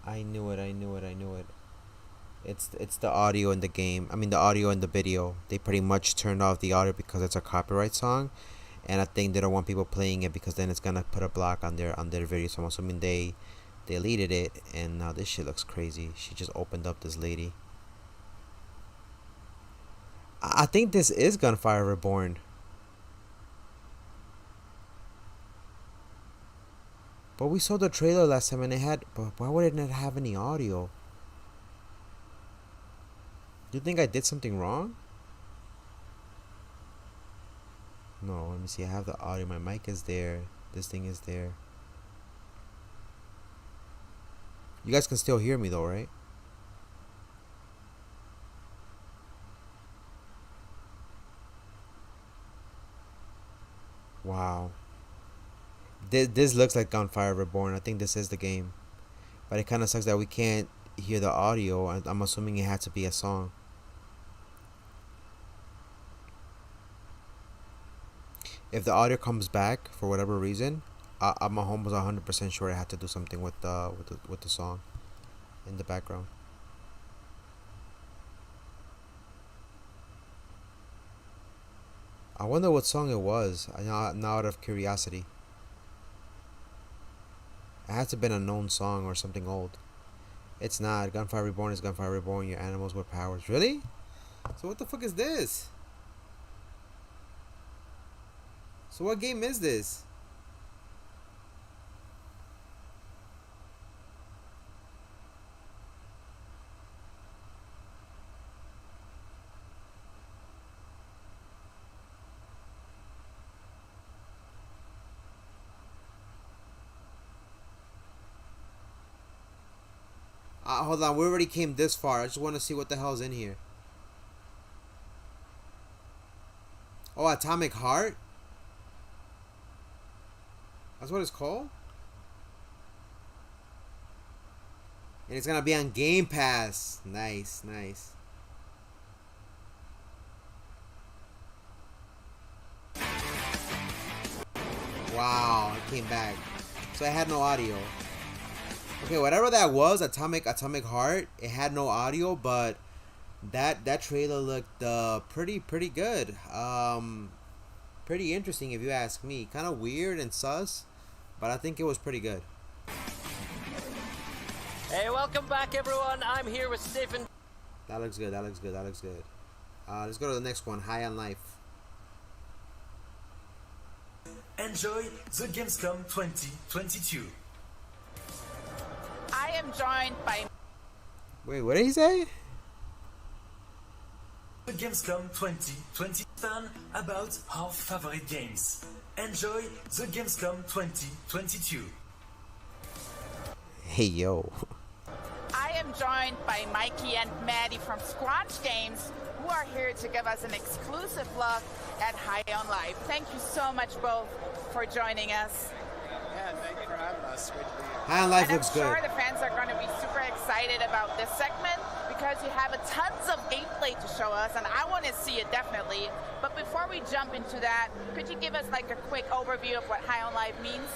I knew it. It's the audio in the game. I mean the audio in the video. They pretty much turned off the audio because it's a copyright song, and I think they don't want people playing it because then it's gonna put a block on their video. So I'm assuming they deleted it, and now this shit looks crazy. She just opened up this lady. I think this is Gunfire Reborn. But we saw the trailer last time and it had... But why would it not have any audio? Do you think I did something wrong? No, let me see. I have the audio. My mic is there. This thing is there. You guys can still hear me though, right? Wow. This looks like Gunfire Reborn. I think this is the game. But it kind of sucks that we can't hear the audio. I'm assuming it had to be a song. If the audio comes back for whatever reason, I'm almost 100% sure I had to do something with the song in the background. I wonder what song it was. Now out of curiosity. It has to have been a known song or something old. It's not. Gunfire Reborn is Gunfire Reborn. Your animals with powers. Really? So what the fuck is this? So what game is this? Hold on, we already came this far. I just want to see what the hell's in here. Oh, Atomic Heart? That's what it's called? And it's gonna be on Game Pass. Nice, nice. Wow, it came back. So I had no audio. Okay, whatever that was, Atomic Heart, it had no audio, but that trailer looked pretty good. Pretty interesting if you ask me. Kind of weird and sus, but I think it was pretty good. Hey, welcome back, everyone. I'm here with Stephen. That looks good. That looks good. That looks good. Let's go to the next one. High on Life. Enjoy the Gamescom 2022. I am joined by... Wait, what did he say? The Gamescom 2020 fan about our favorite games. Enjoy the Gamescom 2022. Hey, yo. I am joined by Mikey and Maddie from Squanch Games, who are here to give us an exclusive look at High on Life. Thank you so much both for joining us. Yeah, thank you for having us. Great to be here. High on Life and looks I'm sure good. the fans are going to be super excited about this segment because you have a tons of gameplay to show us, and I want to see it definitely. But before we jump into that, could you give us like a quick overview of what High on Life means?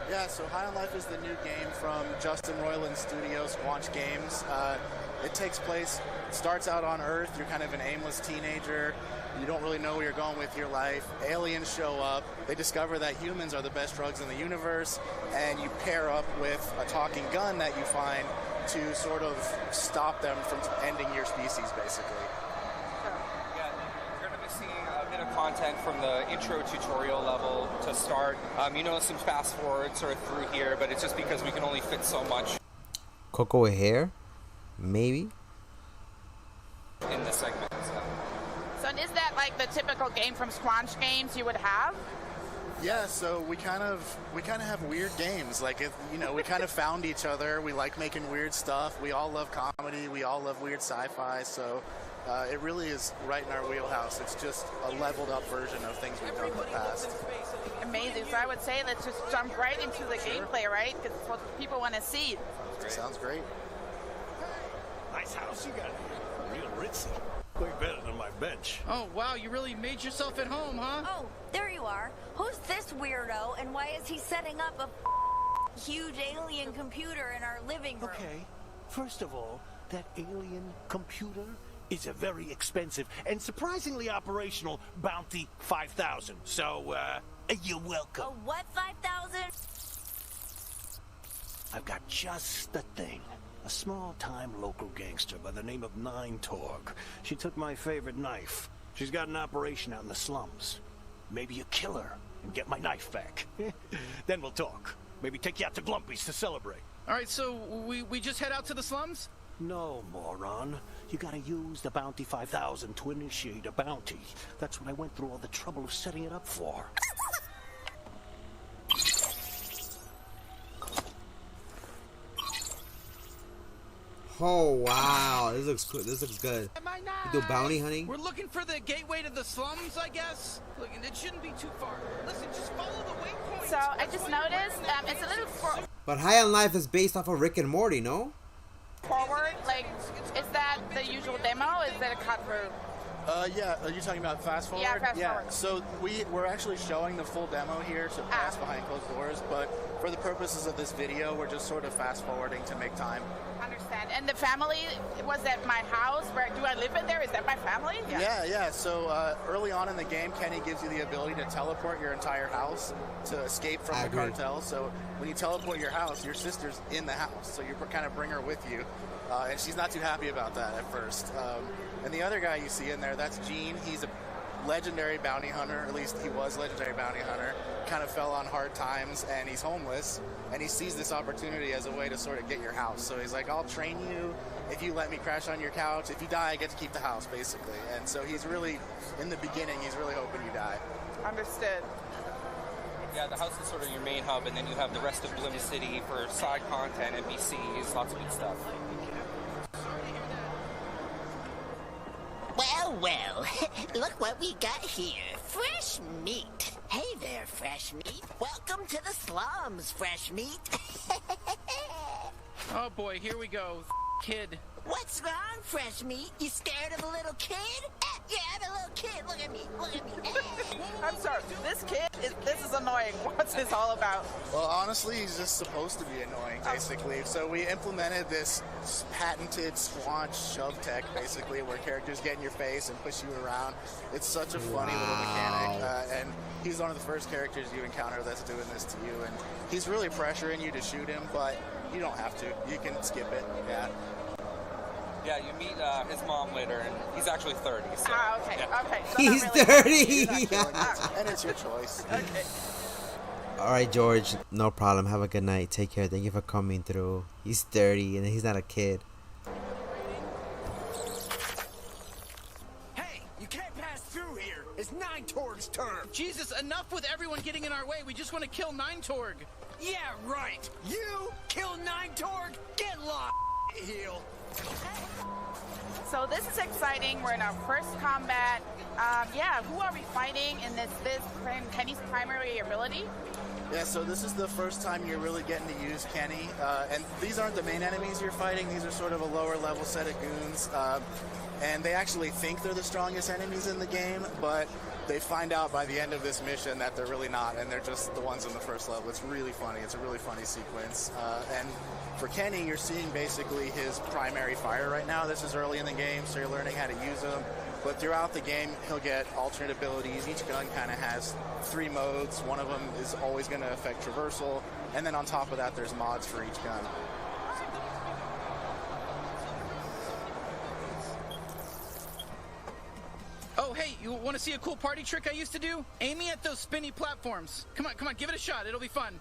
Yeah, so High on Life is the new game from Justin Roiland's studio, Squanch Games. It takes place, starts out on Earth. You're kind of an aimless teenager. You don't really know where you're going with your life. Aliens show up. They discover that humans are the best drugs in the universe, and you pair up with a talking gun that you find to sort of stop them from ending your species, basically. Yeah, you're going to be seeing a bit of content from the intro tutorial level to start. You know, some fast forwards sort of through here, but it's just because we can only fit so much. Coco with hair? Maybe? In this segment, So is that like the typical game from Squanch Games you would have? Yeah, so we kind of have weird games. Like, we kind of found each other. We like making weird stuff. We all love comedy. We all love weird sci-fi. So it really is right in our wheelhouse. It's just a leveled up version of things we've done in the past. Amazing. So I would say let's just jump right into the gameplay, right? Because it's what people want to see. Sounds great. Nice house you got here. Real ritzy. Way better than my bench. Oh, wow, you really made yourself at home, huh? Oh, there you are. Who's this weirdo, and why is he setting up a huge alien computer in our living room? Okay, first of all, that alien computer is a very expensive and surprisingly operational Bounty 5000. So, you're welcome. A what 5,000? I've got just the thing. A small-time local gangster by the name of Nine Torg. She took my favorite knife. She's got an operation out in the slums. Maybe you kill her and get my knife back. Then we'll talk. Maybe take you out to Glumpy's to celebrate. All right, so we just head out to the slums? No, moron. You gotta use the Bounty 5000 to initiate a bounty. That's what I went through all the trouble of setting it up for. Oh wow, this looks good. This looks good. You do bounty hunting? We're looking for the gateway to the slums, I guess. Look, it shouldn't be too far. Listen, just follow the waypoint. So I just noticed it's a little But High on Life is based off of Rick and Morty, no? forward. Like, is that the usual demo? Or is that a cut through? Yeah, are you talking about fast forward? Yeah, fast forward. So we're actually showing the full demo here to pass behind closed doors, but for the purposes of this video, we're just sort of fast forwarding to make time. Understand. And the family was at my house. Where do I live in there? Is that my family? Yeah. So early on in the game, Kenny gives you the ability to teleport your entire house to escape from the cartel. So when you teleport your house, your sister's in the house, so you kind of bring her with you, and she's not too happy about that at first. And the other guy you see in there, that's Gene. He's a legendary bounty hunter, at least he was legendary bounty hunter, kind of fell on hard times, and he's homeless, and he sees this opportunity as a way to sort of get your house. So he's like, I'll train you if you let me crash on your couch. If you die, I get to keep the house, basically. And so he's really, in the beginning, he's really hoping you die. Understood. Yeah, the house is sort of your main hub, and then you have the rest of Bloom City for side content, NPCs, lots of good stuff. Well, look what we got here. Fresh meat. Hey there, Fresh Meat. Welcome to the slums, Fresh Meat. Oh boy, here we go. Kid. What's wrong, Fresh Meat? You scared of a little kid? Yeah, I'm a little kid. Look at me. Look at me. I'm sorry. This is annoying. What's this all about? Well, honestly, he's just supposed to be annoying, basically. So we implemented this patented squanch shove tech, basically, where characters get in your face and push you around. It's such a funny little mechanic, and he's one of the first characters you encounter that's doing this to you, and he's really pressuring you to shoot him, but you don't have to. You can skip it, Yeah, you meet his mom later, and he's actually 30. So, okay, yeah. okay. So He's really 30. And it's your choice. Okay. All right, George. No problem. Have a good night. Take care. Thank you for coming through. He's 30, and he's not a kid. Hey, you can't pass through here. It's Nine Torg's turn. Jesus, enough with everyone getting in our way. We just want to kill Nine Torg. Yeah, right. You kill Nine Torg. Get lost, heel. So this is exciting. We're in our first combat. Who are we fighting in this Kenny's primary ability? Yeah, so this is the first time you're really getting to use Kenny, and these aren't the main enemies you're fighting. These are sort of a lower level set of goons, and they actually think they're the strongest enemies in the game, but they find out by the end of this mission that they're really not, and they're just the ones in the first level. It's really funny. It's a really funny sequence. And for Kenny, you're seeing basically his primary fire right now. This is early in the game, so you're learning how to use him. But throughout the game, he'll get alternate abilities. Each gun kind of has 3 modes. One of them is always going to affect traversal. And then on top of that, there's mods for each gun. Oh, hey, you want to see a cool party trick I used to do? Aiming at those spinny platforms. Come on, give it a shot. It'll be fun.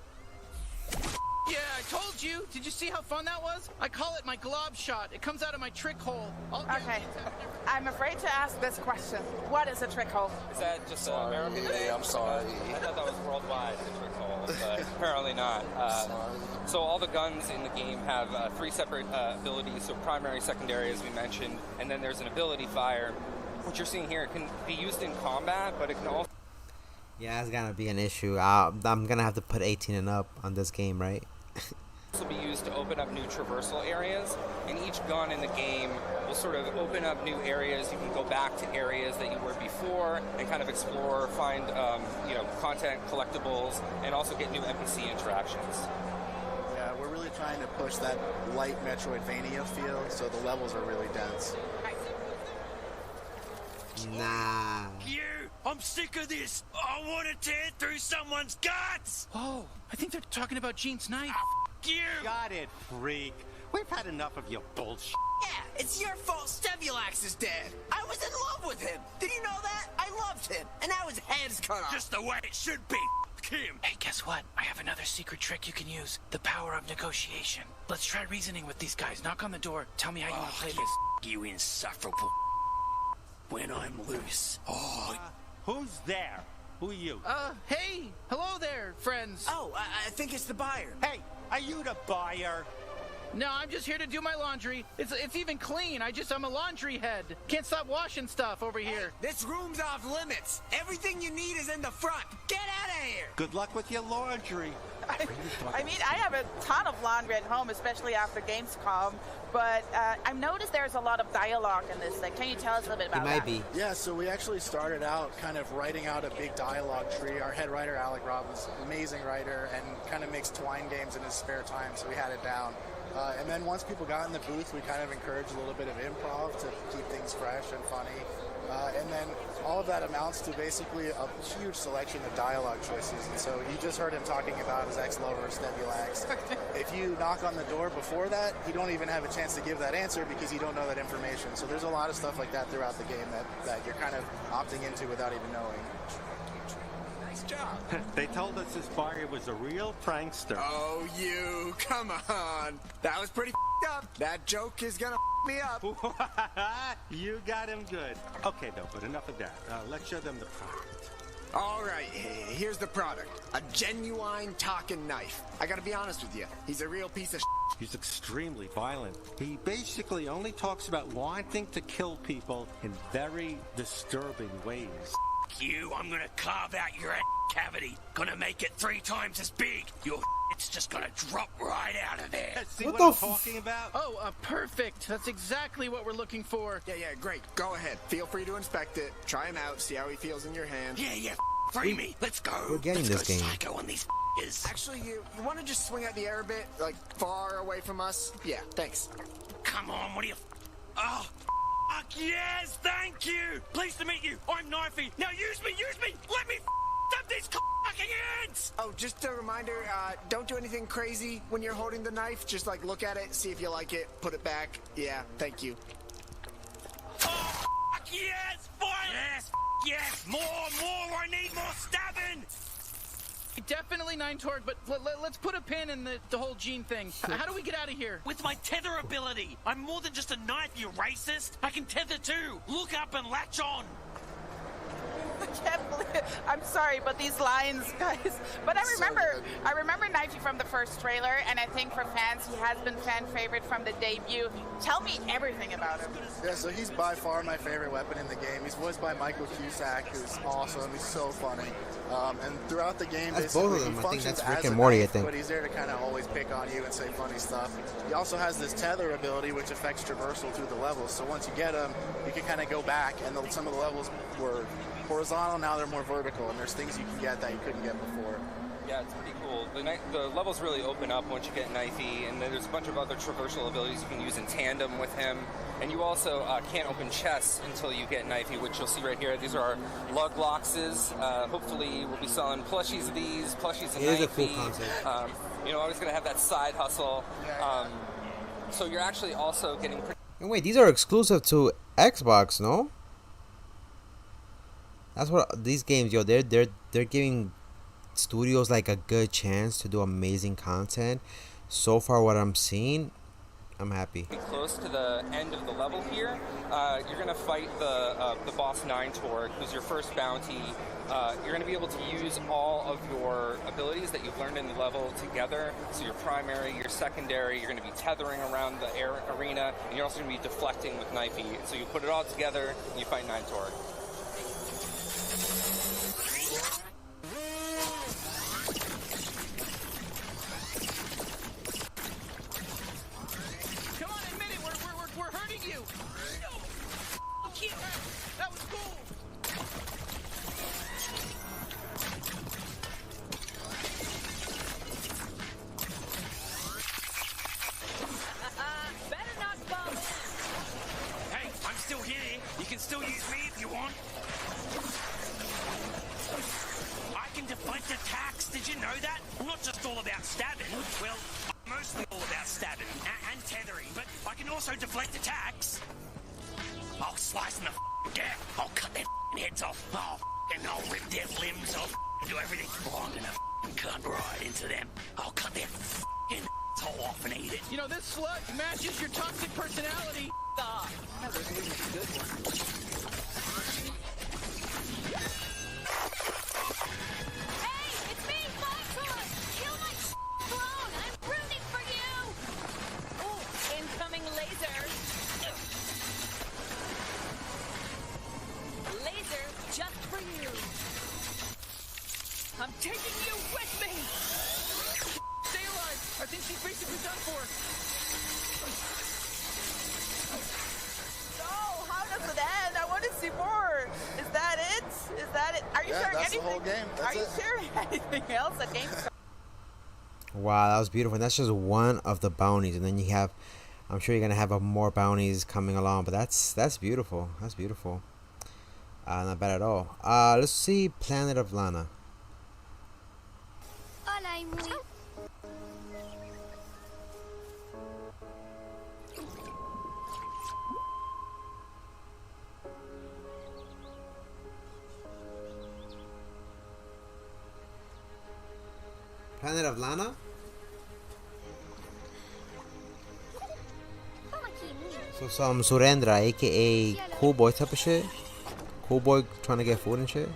Yeah, I told you. Did you see how fun that was? I call it my glob shot. It comes out of my trick hole. Okay. I'm afraid to ask this question. What is a trick hole? Is that just American? I'm sorry. I thought that was worldwide, the trick hole, but apparently not. So all the guns in the game have 3 separate abilities, so primary, secondary, as we mentioned, and then there's an ability fire. What you're seeing here, it can be used in combat, but it can also... Yeah, that's gonna be an issue. I'm gonna have to put 18 and up on this game, right? also be used to open up new traversal areas, and each gun in the game will sort of open up new areas. You can go back to areas that you were before and kind of explore, find content, collectibles, and also get new NPC interactions. Yeah, we're really trying to push that light Metroidvania feel, so the levels are really dense. Nah. I'm sick of this. I want to tear through someone's guts. Oh, I think they're talking about Gene's knife. You. Got it, freak. We've had enough of your bullshit. Yeah, it's your fault Stevulax is dead. I was in love with him. Did you know that? I loved him. And now his head's cut off. Just the way it should be. Him. Hey, guess what? I have another secret trick you can use. The power of negotiation. Let's try reasoning with these guys. Knock on the door. Tell me how you want to play this. You insufferable. When I'm loose. Who's there? Who are you? Hey. Hello there, friends. Oh, I think it's the buyer. Hey, are you the buyer? No, I'm just here to do my laundry. It's even clean. I'm a laundry head. Can't stop washing stuff over here. This room's off limits. Everything you need is in the front. Get out of here. Good luck with your laundry. I mean, I have a ton of laundry at home, especially after Gamescom, but I've noticed there's a lot of dialogue in this thing. Can you tell us a little bit about that? It might be. Yeah, so we actually started out kind of writing out a big dialogue tree. Our head writer, Alec Robbins, amazing writer, and kind of makes twine games in his spare time, so we had it down. And then once people got in the booth, we kind of encouraged a little bit of improv to keep things fresh and funny. And then all of that amounts to basically a huge selection of dialogue choices. And so you just heard him talking about his ex-lover, Stebulax. If you knock on the door before that, you don't even have a chance to give that answer because you don't know that information. So there's a lot of stuff like that throughout the game that you're kind of opting into without even knowing. Nice job. They told us this buyer was a real prankster. Oh, you. Come on. That was pretty up. That joke is gonna me up. You got him good. Okay, though, but enough of that. Let's show them the product. All right, here's the product. A genuine talking knife. I gotta be honest with you. He's a real piece of He's extremely violent. He basically only talks about wanting to kill people in very disturbing ways. You, I'm gonna carve out your cavity. Gonna make it 3 times as big. Your it's just gonna drop right out of there. See what I'm talking about? Oh, perfect. That's exactly what we're looking for. Yeah, great. Go ahead. Feel free to inspect it. Try him out. See how he feels in your hand. Yeah, free me. Let's go. We're getting this game. Psycho on these Actually, you want to just swing out the air a bit? Like, far away from us? Yeah, thanks. Come on, what do you... Oh, fuck yes, thank you. Pleased to meet you. I'm Knifey. Now use me. Let me stop these fucking hands. Oh, just a reminder, don't do anything crazy when you're holding the knife. Just, like, look at it, see if you like it, put it back. Yeah, thank you. Oh, fuck yes, violence. Yes, more, I need more stabbing. Definitely 9 Torg, but let's put a pin in the whole Gene thing. How do we get out of here? With my tether ability. I'm more than just a knife, you racist. I can tether too. Look up and latch on. I can't believe it. I'm sorry, but these lines, guys. But I remember Knifey from the first trailer, and I think for fans, he has been fan favorite from the debut. Tell me everything about him. Yeah, so he's by far my favorite weapon in the game. He's voiced by Michael Cusack, who's awesome. He's so funny. And throughout the game, that's basically, both of them. he I think functions that's Rick as and a Morty, knife, I think. but he's there to kind of always pick on you and say funny stuff. He also has this tether ability, which affects traversal through the levels. So once you get him, you can kind of go back, and some of the levels were horizontal, now they're more vertical, and there's things you can get that you couldn't get before. Yeah, it's pretty cool. The levels really open up once you get Knifey, and then there's a bunch of other traversal abilities you can use in tandem with him. And you also can't open chests until you get Knifey, which you'll see right here. These are our lug boxes. Hopefully we'll be selling plushies of these, plushies of Knifey. It is a cool concept. Always going to have that side hustle. So you're actually also getting... And wait, these are exclusive to Xbox, no? That's what these games, they're giving studios like a good chance to do amazing content. So far, what I'm seeing, I'm happy. Close to the end of the level here, you're gonna fight the boss 9 Torg, who's your first bounty. You're gonna be able to use all of your abilities that you've learned in the level together. So your primary, your secondary, you're gonna be tethering around the arena, and you're also gonna be deflecting with Knifey. So you put it all together, and you fight 9 Torg. Come on, admit it. We're hurting you. No. F you. That was cool. Better not bump. Hey, I'm still here. You can still use me if you want. I can deflect attacks. Did you know that? I'm not just all about stabbing. Well, I'm mostly all about stabbing and tethering, but I can also deflect attacks. I'll slice them the gap. I'll cut their heads off. I'll rip their limbs off. Do everything. Oh, I'm gonna cut right into them. I'll cut their toe off and eat it. You know, this sludge matches your toxic personality. That was a good one. Hey, it's me, Foxhorn! Kill my clone! I'm rooting for you! taking you with me! Stay alive! I think she's basically done for. No, how does it end? I want to see more. Is that it? Is that it? Are you sharing that's anything? the whole game. That's Are you sharing anything else at Gamescom? Wow, that was beautiful. And that's just one of the bounties, and then you have, I'm sure you're gonna have more bounties coming along. But that's beautiful. That's beautiful. Not bad at all. Let's see, Planet of Lana. Hola, Emily. Planet of Lana? So some Surendra, aka Cool Boy type of shit? Cool Boy trying to get food and shit?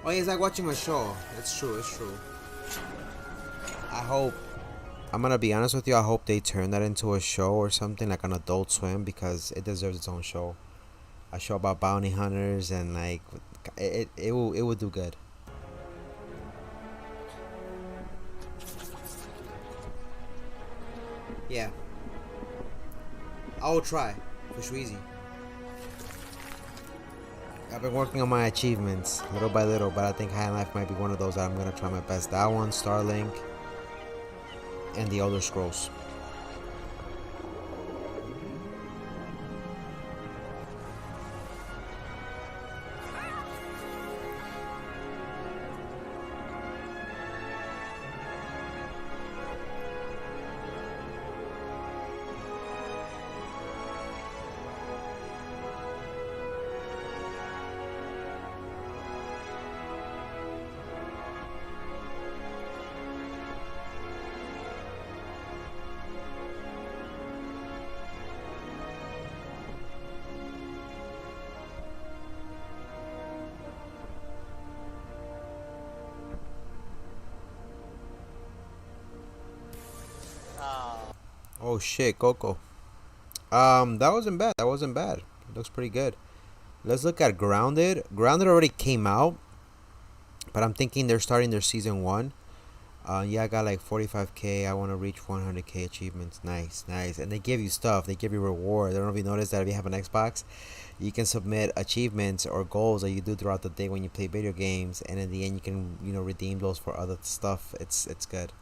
Oh yeah, it's like watching a show. It's true, it's true. I hope, I'm gonna be honest with you, I hope they turn that into a show or something, like an Adult Swim, because it deserves its own show. A show about bounty hunters, and like, it will do good. Yeah. I will try, for sure, easy. I've been working on my achievements little by little, but I think High Life might be one of those that I'm gonna try my best. That one, Starlink, and the Elder Scrolls. Oh shit, Coco. That wasn't bad. That wasn't bad. It looks pretty good. Let's look at Grounded. Grounded already came out, but I'm thinking they're starting their season 1. Yeah, I got like 45k. I want to reach 100k achievements. Nice, nice. And they give you stuff. They give you rewards. I don't know if you noticed that if you have an Xbox, you can submit achievements or goals that you do throughout the day when you play video games, and in the end, you can redeem those for other stuff. It's good.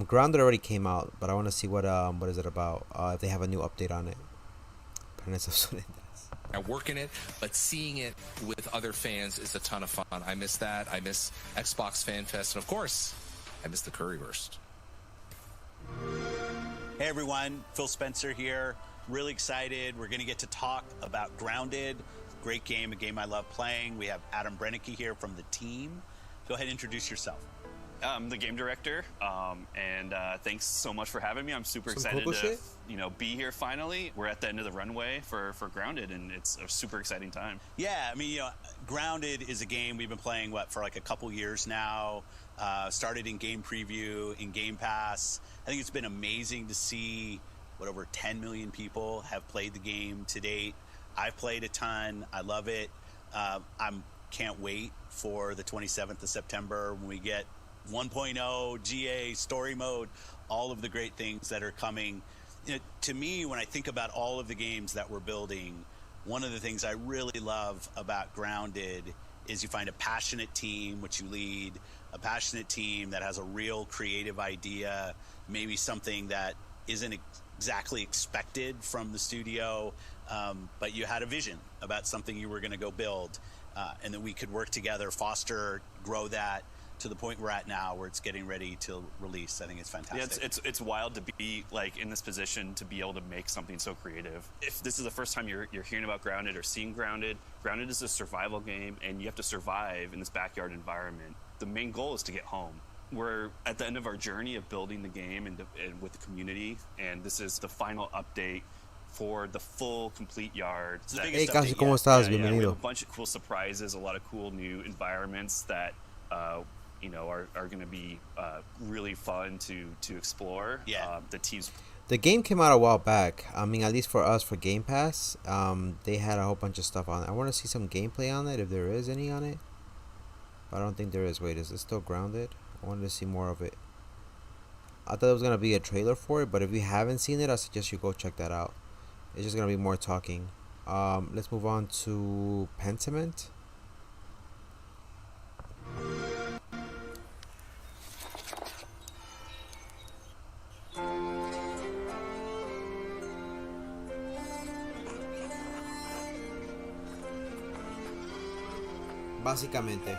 Grounded already came out, but I want to see what is it about? If they have a new update on it. Now working it, but seeing it with other fans is a ton of fun. I miss that. I miss Xbox Fan Fest, and of course, I miss the Curryburst. Hey everyone, Phil Spencer here. Really excited. We're going to get to talk about Grounded. Great game, a game I love playing. We have Adam Brennicke here from the team. Go ahead and introduce yourself. I'm the game director, and thanks so much for having me. I'm super excited to, be here finally. We're at the end of the runway for Grounded, and it's a super exciting time. Yeah, I mean, Grounded is a game we've been playing, for like a couple years now. Started in Game Preview, in Game Pass. I think it's been amazing to see over 10 million people have played the game to date. I've played a ton. I love it. Can't wait for the 27th of September when we get 1.0, GA, story mode, all of the great things that are coming. To me, when I think about all of the games that we're building, one of the things I really love about Grounded is you find a passionate team, which you lead, a passionate team that has a real creative idea, maybe something that isn't exactly expected from the studio, but you had a vision about something you were going to go build, and that we could work together, foster, grow that. to the point we're at now, where it's getting ready to release. I think it's fantastic. Yeah, it's wild to be like in this position to be able to make something so creative. If this is the first time you're hearing about Grounded or seeing Grounded, Grounded is a survival game, and you have to survive in this backyard environment. The main goal is to get home. We're at the end of our journey of building the game and with the community, and this is the final update for the full complete yard. Hey, Casi, ¿cómo estás? We have Bienvenido. a bunch of cool surprises, a lot of cool new environments that are going to be really fun to explore. Yeah. The Thieves. The game came out a while back. I mean, at least for us, for Game Pass, they had a whole bunch of stuff on it. I want to see some gameplay on it, if there is any on it. But I don't think there is. Wait, is it still Grounded? I wanted to see more of it. I thought there was going to be a trailer for it, but if you haven't seen it, I suggest you go check that out. It's just going to be more talking. Let's move on to Pentiment. Básicamente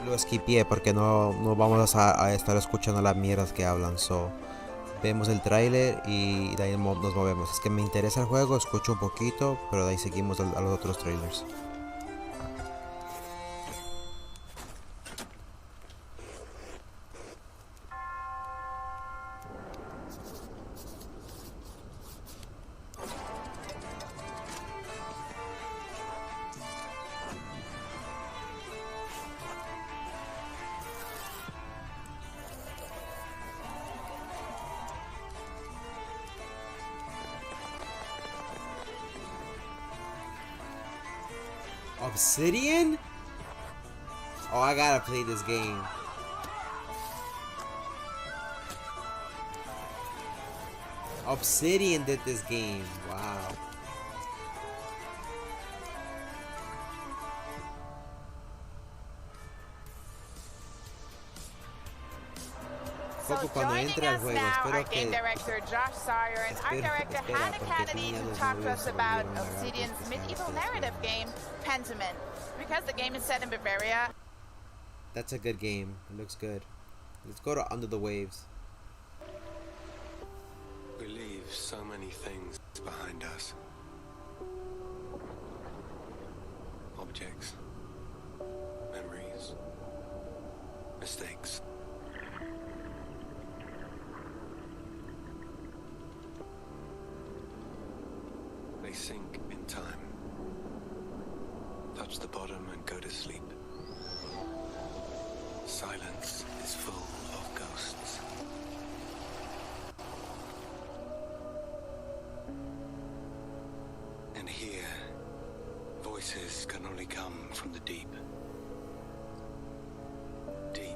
lo skipié porque no vamos a estar escuchando las mierdas que hablan. So, vemos el tráiler y de ahí nos movemos. Es que me interesa el juego, escucho un poquito, pero de ahí seguimos a los otros trailers. Obsidian? Oh, I gotta play this game. Obsidian did this game. Wow. So joining us now, our game director Josh Sawyer and art director Hannah Kennedy to talk to us about Obsidian's medieval narrative game, Pentiment. Because the game is set in Bavaria. That's a good game. It looks good. Let's go to Under the Waves. We leave so many things behind us. Objects, memories, mistakes. They sink in time, touch the bottom and go to sleep. Silence is full of ghosts. And here, voices can only come from the deep.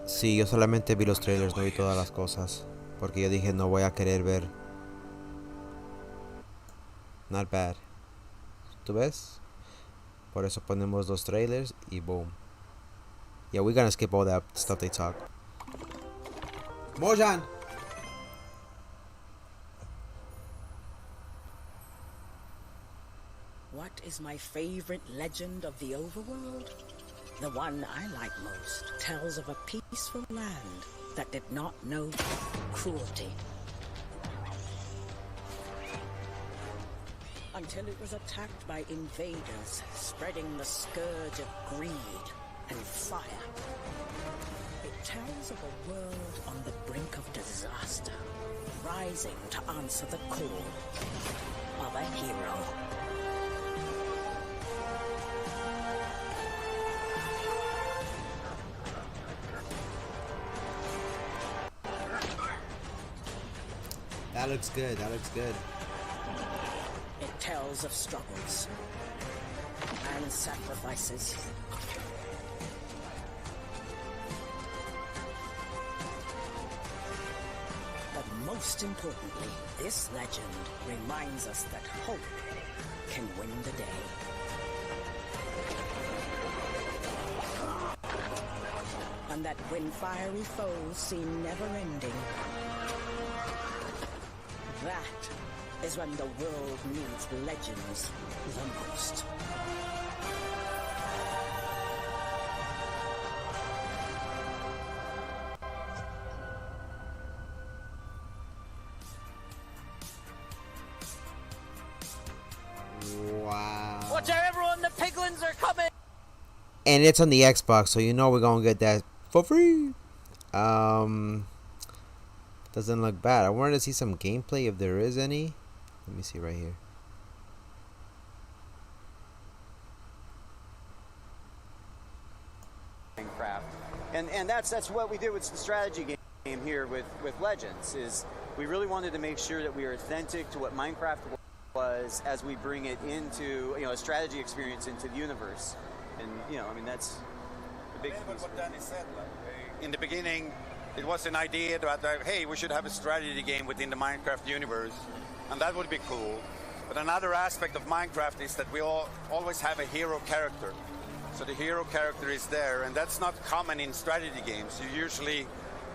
Sí, yo solamente vi los trailers, no vi todas las cosas. Porque yo dije, no voy a querer ver. Not bad. ¿Tú ves? Por eso ponemos dos trailers y boom. Yeah, we're gonna skip all that stuff they talk. Mojan! What is my favorite legend of the overworld? The one I like most tells of a peaceful land that did not know cruelty. Until it was attacked by invaders, spreading the scourge of greed and fire. It tells of a world on the brink of disaster, rising to answer the call of a hero. That looks good, that looks good. It tells of struggles and sacrifices. But most importantly, this legend reminds us that hope can win the day. And that when fiery foes seem never-ending, that is when the world needs legends the most. Ruins are coming. And it's on the Xbox, so you know we're gonna get that for free. Doesn't look bad. I wanted to see some gameplay if there is any. Let me see right here. Minecraft, and that's what we did with the strategy game here with Legends. Is we really wanted to make sure that we are authentic to what Minecraft was as we bring it into a strategy experience into the universe. And I mean that's a big piece. What Danny said, in the beginning, it was an idea that hey, we should have a strategy game within the Minecraft universe, and that would be cool. But another aspect of Minecraft is that we always have a hero character. So the hero character is there, and that's not common in strategy games. You usually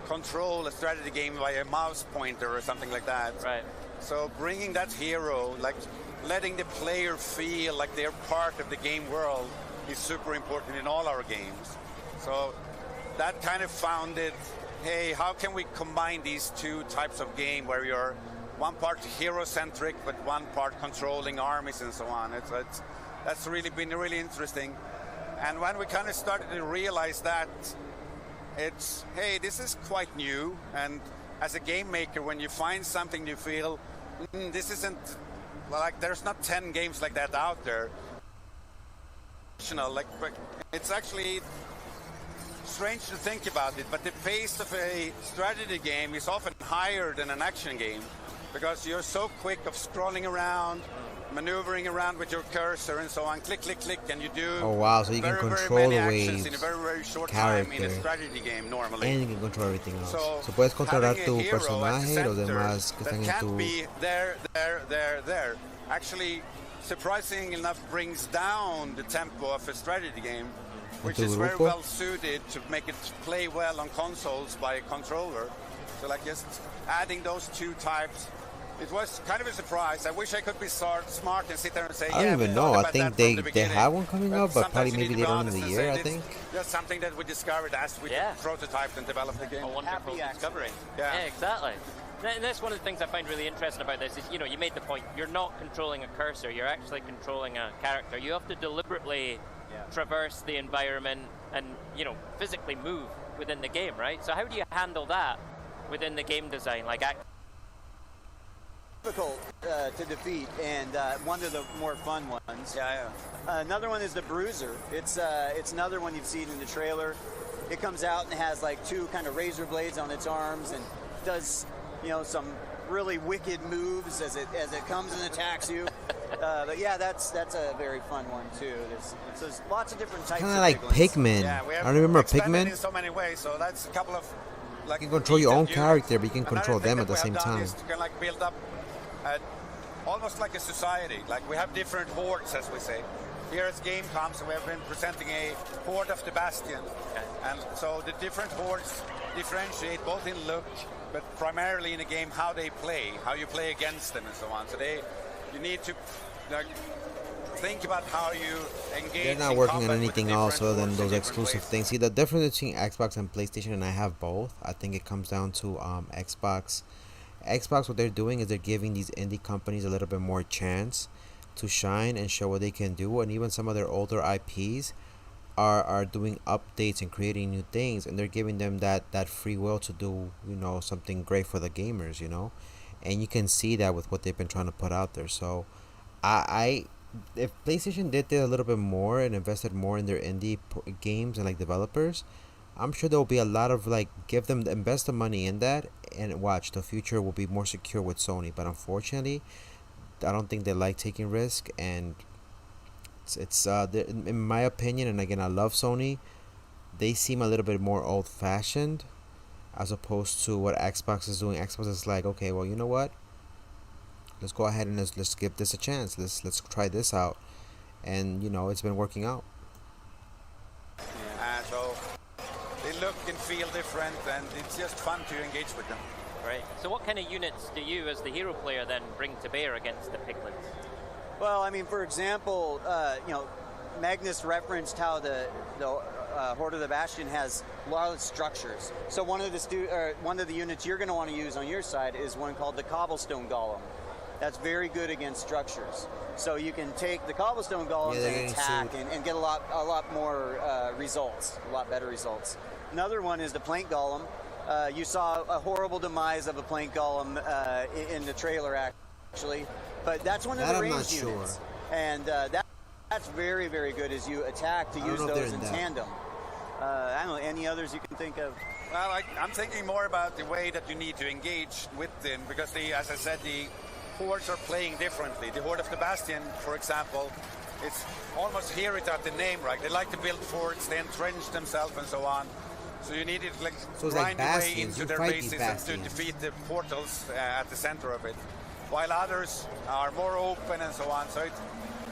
control a strategy game by a mouse pointer or something like that. Right. So bringing that hero, like letting the player feel like they're part of the game world, is super important in all our games. So that kind of founded, hey, how can we combine these two types of game where you're one part hero-centric, but one part controlling armies and so on. That's really been really interesting. And when we kind of started to realize that, it's, hey, this is quite new. And as a game maker, when you find something you feel, this isn't, like there's not 10 games like that out there. Like, it's actually strange to think about it, but the pace of a strategy game is often higher than an action game because you're so quick of scrolling around, maneuvering around with your cursor and so on, click, click, click, and you do oh wow, so you can control the waves, in a very short character, time in a strategy game normally. And you can control everything else. So puedes controlar tu personaje y los demás que están en tu... be there. Actually, surprisingly enough, brings down the tempo of a strategy game, which is very well suited to make it play well on consoles by a controller. So like just adding those two types, it was kind of a surprise. I wish I could be smart and sit there and say, I don't even know. I think they have one coming up, but probably maybe later on in the year, I think. That's something that we discovered as we prototyped and developed the game. A wonderful discovery. Yeah, exactly. And that's one of the things I find really interesting about this is, you made the point, you're not controlling a cursor, you're actually controlling a character. You have to deliberately traverse the environment and, physically move within the game, right? So how do you handle that within the game design? Like, difficult to defeat, and one of the more fun ones. Another one is the Bruiser. It's another one you've seen in the trailer. It comes out and has like two kind of razor blades on its arms and does some really wicked moves as it comes and attacks you. But yeah, that's a very fun one too. There's lots of different types. Kind of like Pikmin. Yeah, we have I remember expanded Pikmin. in so many ways. So that's a couple of. Like, You can control your own character, but you can control them at the same time. Is to kind of like build up almost like a society. Like we have different hordes, as we say. Here at Gamescom, so we have been presenting a horde of the Bastion. And so the different hordes differentiate both in look, but primarily in the game how they play, how you play against them and so on. So you need to think about how you engage. They're not working on anything else other than those exclusive things. See, the difference between Xbox and PlayStation, and I have both, I think it comes down to Xbox. Xbox, what they're doing is they're giving these indie companies a little bit more chance to shine and show what they can do, and even some of their older IPs are doing updates and creating new things, and they're giving them that free will to do something great for the gamers, and you can see that with what they've been trying to put out there. So if PlayStation did a little bit more and invested more in their indie games and like developers, I'm sure there will be a lot of invest the money in that, and watch, the future will be more secure with Sony. But unfortunately, I don't think they like taking risk, and it's in my opinion, and again, I love Sony, they seem a little bit more old-fashioned as opposed to what Xbox is doing. Xbox is like, okay, well, you know what? Let's go ahead and let's give this a chance. Let's try this out, and it's been working out. So they look and feel different, and it's just fun to engage with them. Right. So what kind of units do you, as the hero player, then bring to bear against the piglins? Well, I mean, for example, Magnus referenced how the Horde of the Bastion has large structures. So one of the units you're going to want to use on your side is one called the Cobblestone Golem. That's very good against structures. So you can take the cobblestone golems they're and getting attack and get a lot more results, a lot better results. Another one is the plank golem. You saw a horrible demise of a plank golem in the trailer, actually. But that's one of the ranged units. And that's very, very good as you attack to use those in tandem. I don't know, any others you can think of? Well, I'm thinking more about the way that you need to engage with them, because as I said, the hordes are playing differently. The Horde of the Bastion, for example, it's almost hear it at the name, right? They like to build forts, they entrench themselves and so on. So you need to grind your way into their bases and to defeat the portals at the center of it. While others are more open and so on. So it's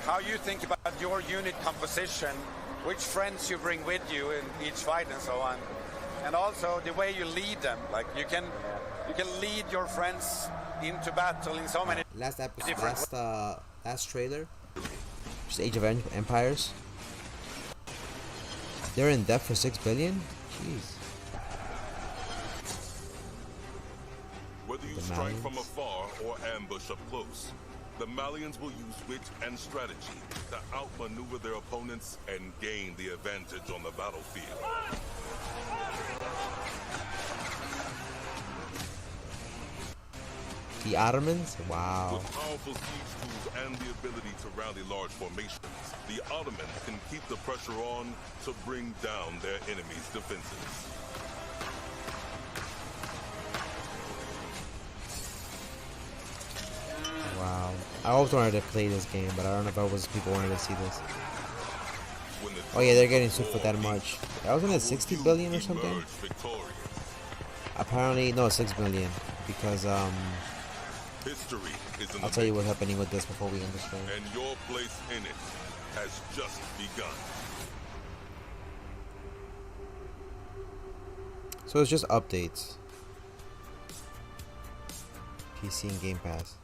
how you think about your unit composition, which friends you bring with you in each fight and so on. And also the way you lead them. Like you can lead your friends into battle in so many last trailer, just Age of Empires. They're in depth for 6 billion. Jeez. Whether you strike from afar or ambush up close, the Malians will use wit and strategy to outmaneuver their opponents and gain the advantage on the battlefield. The Ottomans? Wow. With powerful siege tools and the ability to rally large formations, the Ottomans can keep the pressure on to bring down their enemy's defenses. Wow. I always wanted to play this game, but I don't know if I was people wanted to see this. Oh yeah, they're getting sued for that much. That wasn't it 60 billion or something? Apparently, no, 6 billion. Because, history is in I'll tell you what's happening with this before we understand. And your place in it has just begun. So it's just updates. PC and Game Pass.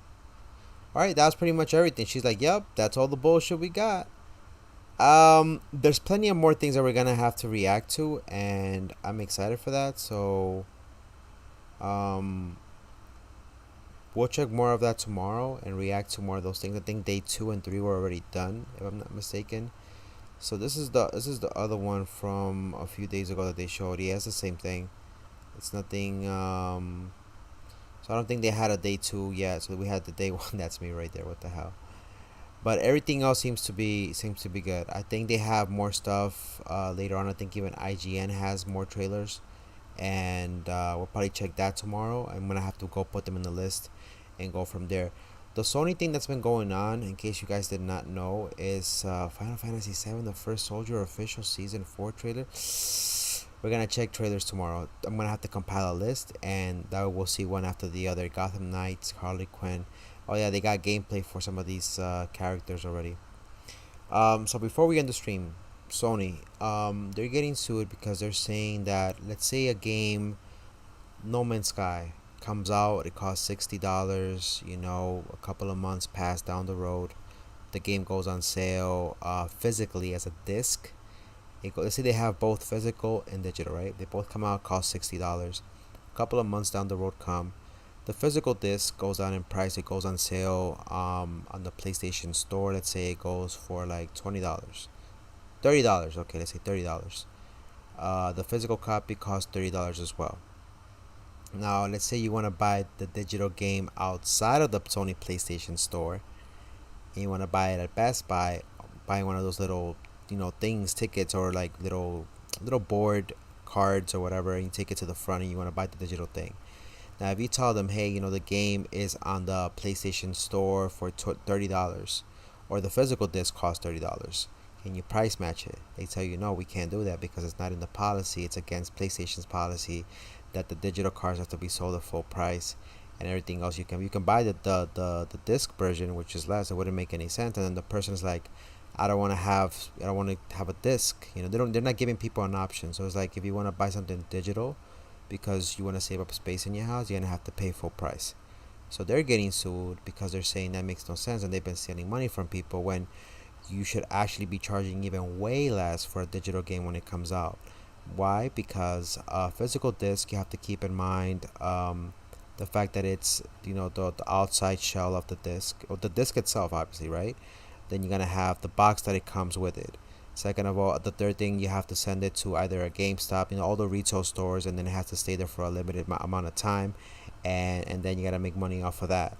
Alright, that's pretty much everything. She's like, yep, that's all the bullshit we got. There's plenty of more things that we're gonna have to react to, and I'm excited for that. So we'll check more of that tomorrow and react to more of those things. I think day 2 and 3 were already done, if I'm not mistaken. So this is the other one from a few days ago that they showed. Yeah, it's the same thing. It's nothing. So I don't think they had a day 2 yet. So we had the day 1. That's me right there. What the hell? But everything else seems to be good. I think they have more stuff later on. I think even IGN has more trailers, and we'll probably check that tomorrow. I'm gonna have to go put them in the list and go from there. The Sony thing that's been going on, in case you guys did not know, is Final Fantasy VII: The First Soldier official season 4 trailer. We're gonna check trailers tomorrow. I'm gonna have to compile a list, and that we'll see one after the other. Gotham Knights, Harley Quinn. Oh yeah, they got gameplay for some of these characters already. So before we end the stream, Sony, they're getting sued because they're saying that, let's say a game, No Man's Sky, comes out, it costs $60, you know, a couple of months pass down the road, the game goes on sale physically as a disc. Let's say they have both physical and digital, right? They both come out, cost $60. A couple of months down the road come, the physical disc goes down in price. It goes on sale on the PlayStation Store. Let's say it goes for like $20, $30. Okay, let's say $30. The physical copy costs $30 as well. Now, let's say you want to buy the digital game outside of the Sony PlayStation Store, and you want to buy it at Best Buy, buying one of those little, you know, tickets, or like little board cards or whatever, and you take it to the front and you want to buy the digital thing. Now, if you tell them, hey, you know, the game is on the PlayStation Store for $30, or the physical disc costs $30, can you price match it? They tell you, no, we can't do that because it's not in the policy. It's against PlayStation's policy that the digital cards have to be sold at full price, and everything else you can buy the disc version, which is less. It wouldn't make any sense. And then the person's like, I don't want to have a disc. You know, they're not giving people an option. So it's like, if you want to buy something digital because you want to save up space in your house, you're gonna have to pay full price. So they're getting sued because they're saying that makes no sense, and they've been stealing money from people when you should actually be charging even way less for a digital game when it comes out. Why? Because physical disc, you have to keep in mind, the fact that it's, you know, the outside shell of the disc, or the disc itself, obviously, right? Then you're gonna have the box that it comes with it. Second of all, the third thing, you have to send it to either a GameStop, you know, all the retail stores, and then it has to stay there for a limited amount of time, and then you gotta make money off of that.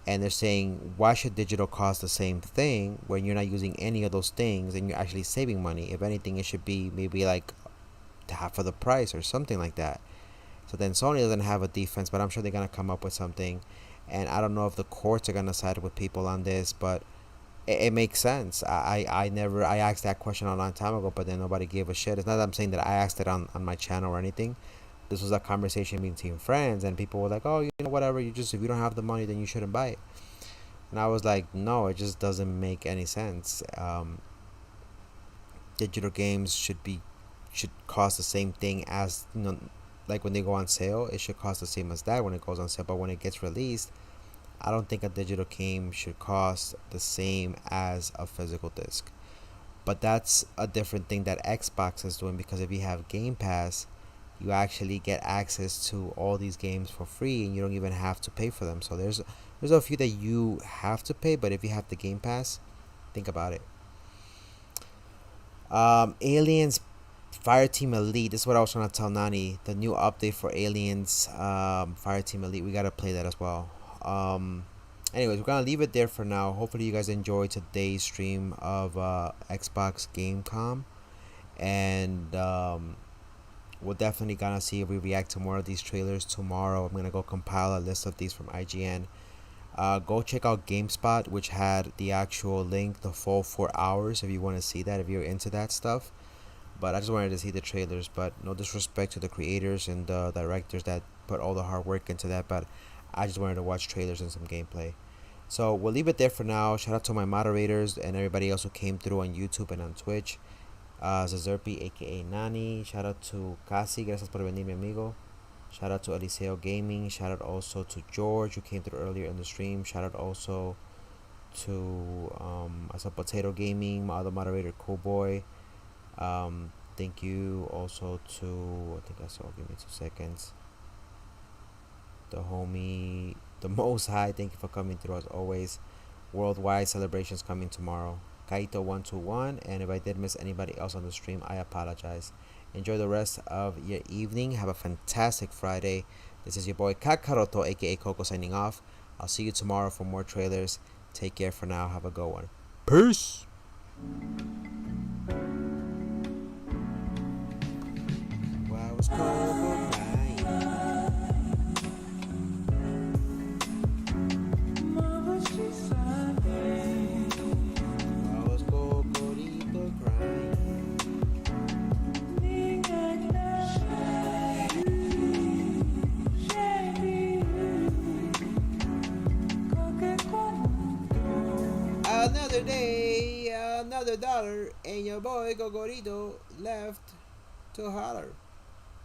And they're saying, why should digital cost the same thing when you're not using any of those things and you're actually saving money? If anything, it should be maybe like half of the price or something like that. So then Sony doesn't have a defense, but I'm sure they're gonna come up with something. And I don't know if the courts are gonna side with people on this, but it makes sense. I asked that question a long time ago, but then nobody gave a shit. It's not that I'm saying that I asked it on my channel or anything. This was a conversation between friends, and people were like, oh, you know, whatever, if you don't have the money, then you shouldn't buy it. And I was like, no, it just doesn't make any sense. Digital games should cost the same thing as, you know, like when they go on sale, it should cost the same as that when it goes on sale. But when it gets released, I don't think a digital game should cost the same as a physical disc. But that's a different thing that Xbox is doing, because if you have Game Pass, you actually get access to all these games for free, and you don't even have to pay for them. So there's a few that you have to pay, but if you have the Game Pass, think about it. Aliens Fireteam Elite. This is what I was trying to tell Nani. The new update for Aliens Fireteam Elite. We gotta play that as well. Anyways, we're gonna leave it there for now. Hopefully you guys enjoyed today's stream of Xbox Gamescom, and we're definitely gonna see if we react to more of these trailers tomorrow. I'm gonna go compile a list of these from IGN. Go check out GameSpot, which had the actual link, the full 4 hours, if you want to see that, if you're into that stuff. But I just wanted to see the trailers. But no disrespect to the creators and the directors that put all the hard work into that, but I just wanted to watch trailers and some gameplay. So we'll leave it there for now. Shout out to my moderators and everybody else who came through on YouTube and on Twitch. Zazerpi, aka Nani. Shout out to Casi, gracias por venir, mi amigo. Shout out to Eliseo Gaming. Shout out also to George, who came through earlier in the stream. Shout out also to I saw Potato Gaming, my other moderator, Cool Boy. Thank you also to, I think I saw, give me 2 seconds, the homie, the Most High. Thank you for coming through as always. Worldwide celebrations coming tomorrow. Kaito121, and if I did miss anybody else on the stream, I apologize. Enjoy the rest of your evening. Have a fantastic Friday. This is your boy Kakaroto, aka Coco, signing off. I'll see you tomorrow for more trailers. Take care for now. Have a good one. Peace. Wow, it's Coco crying. Mama, she's crying. Wow, it's Cocorito crying. Another day, another dollar, and your boy Gogorito left to holler.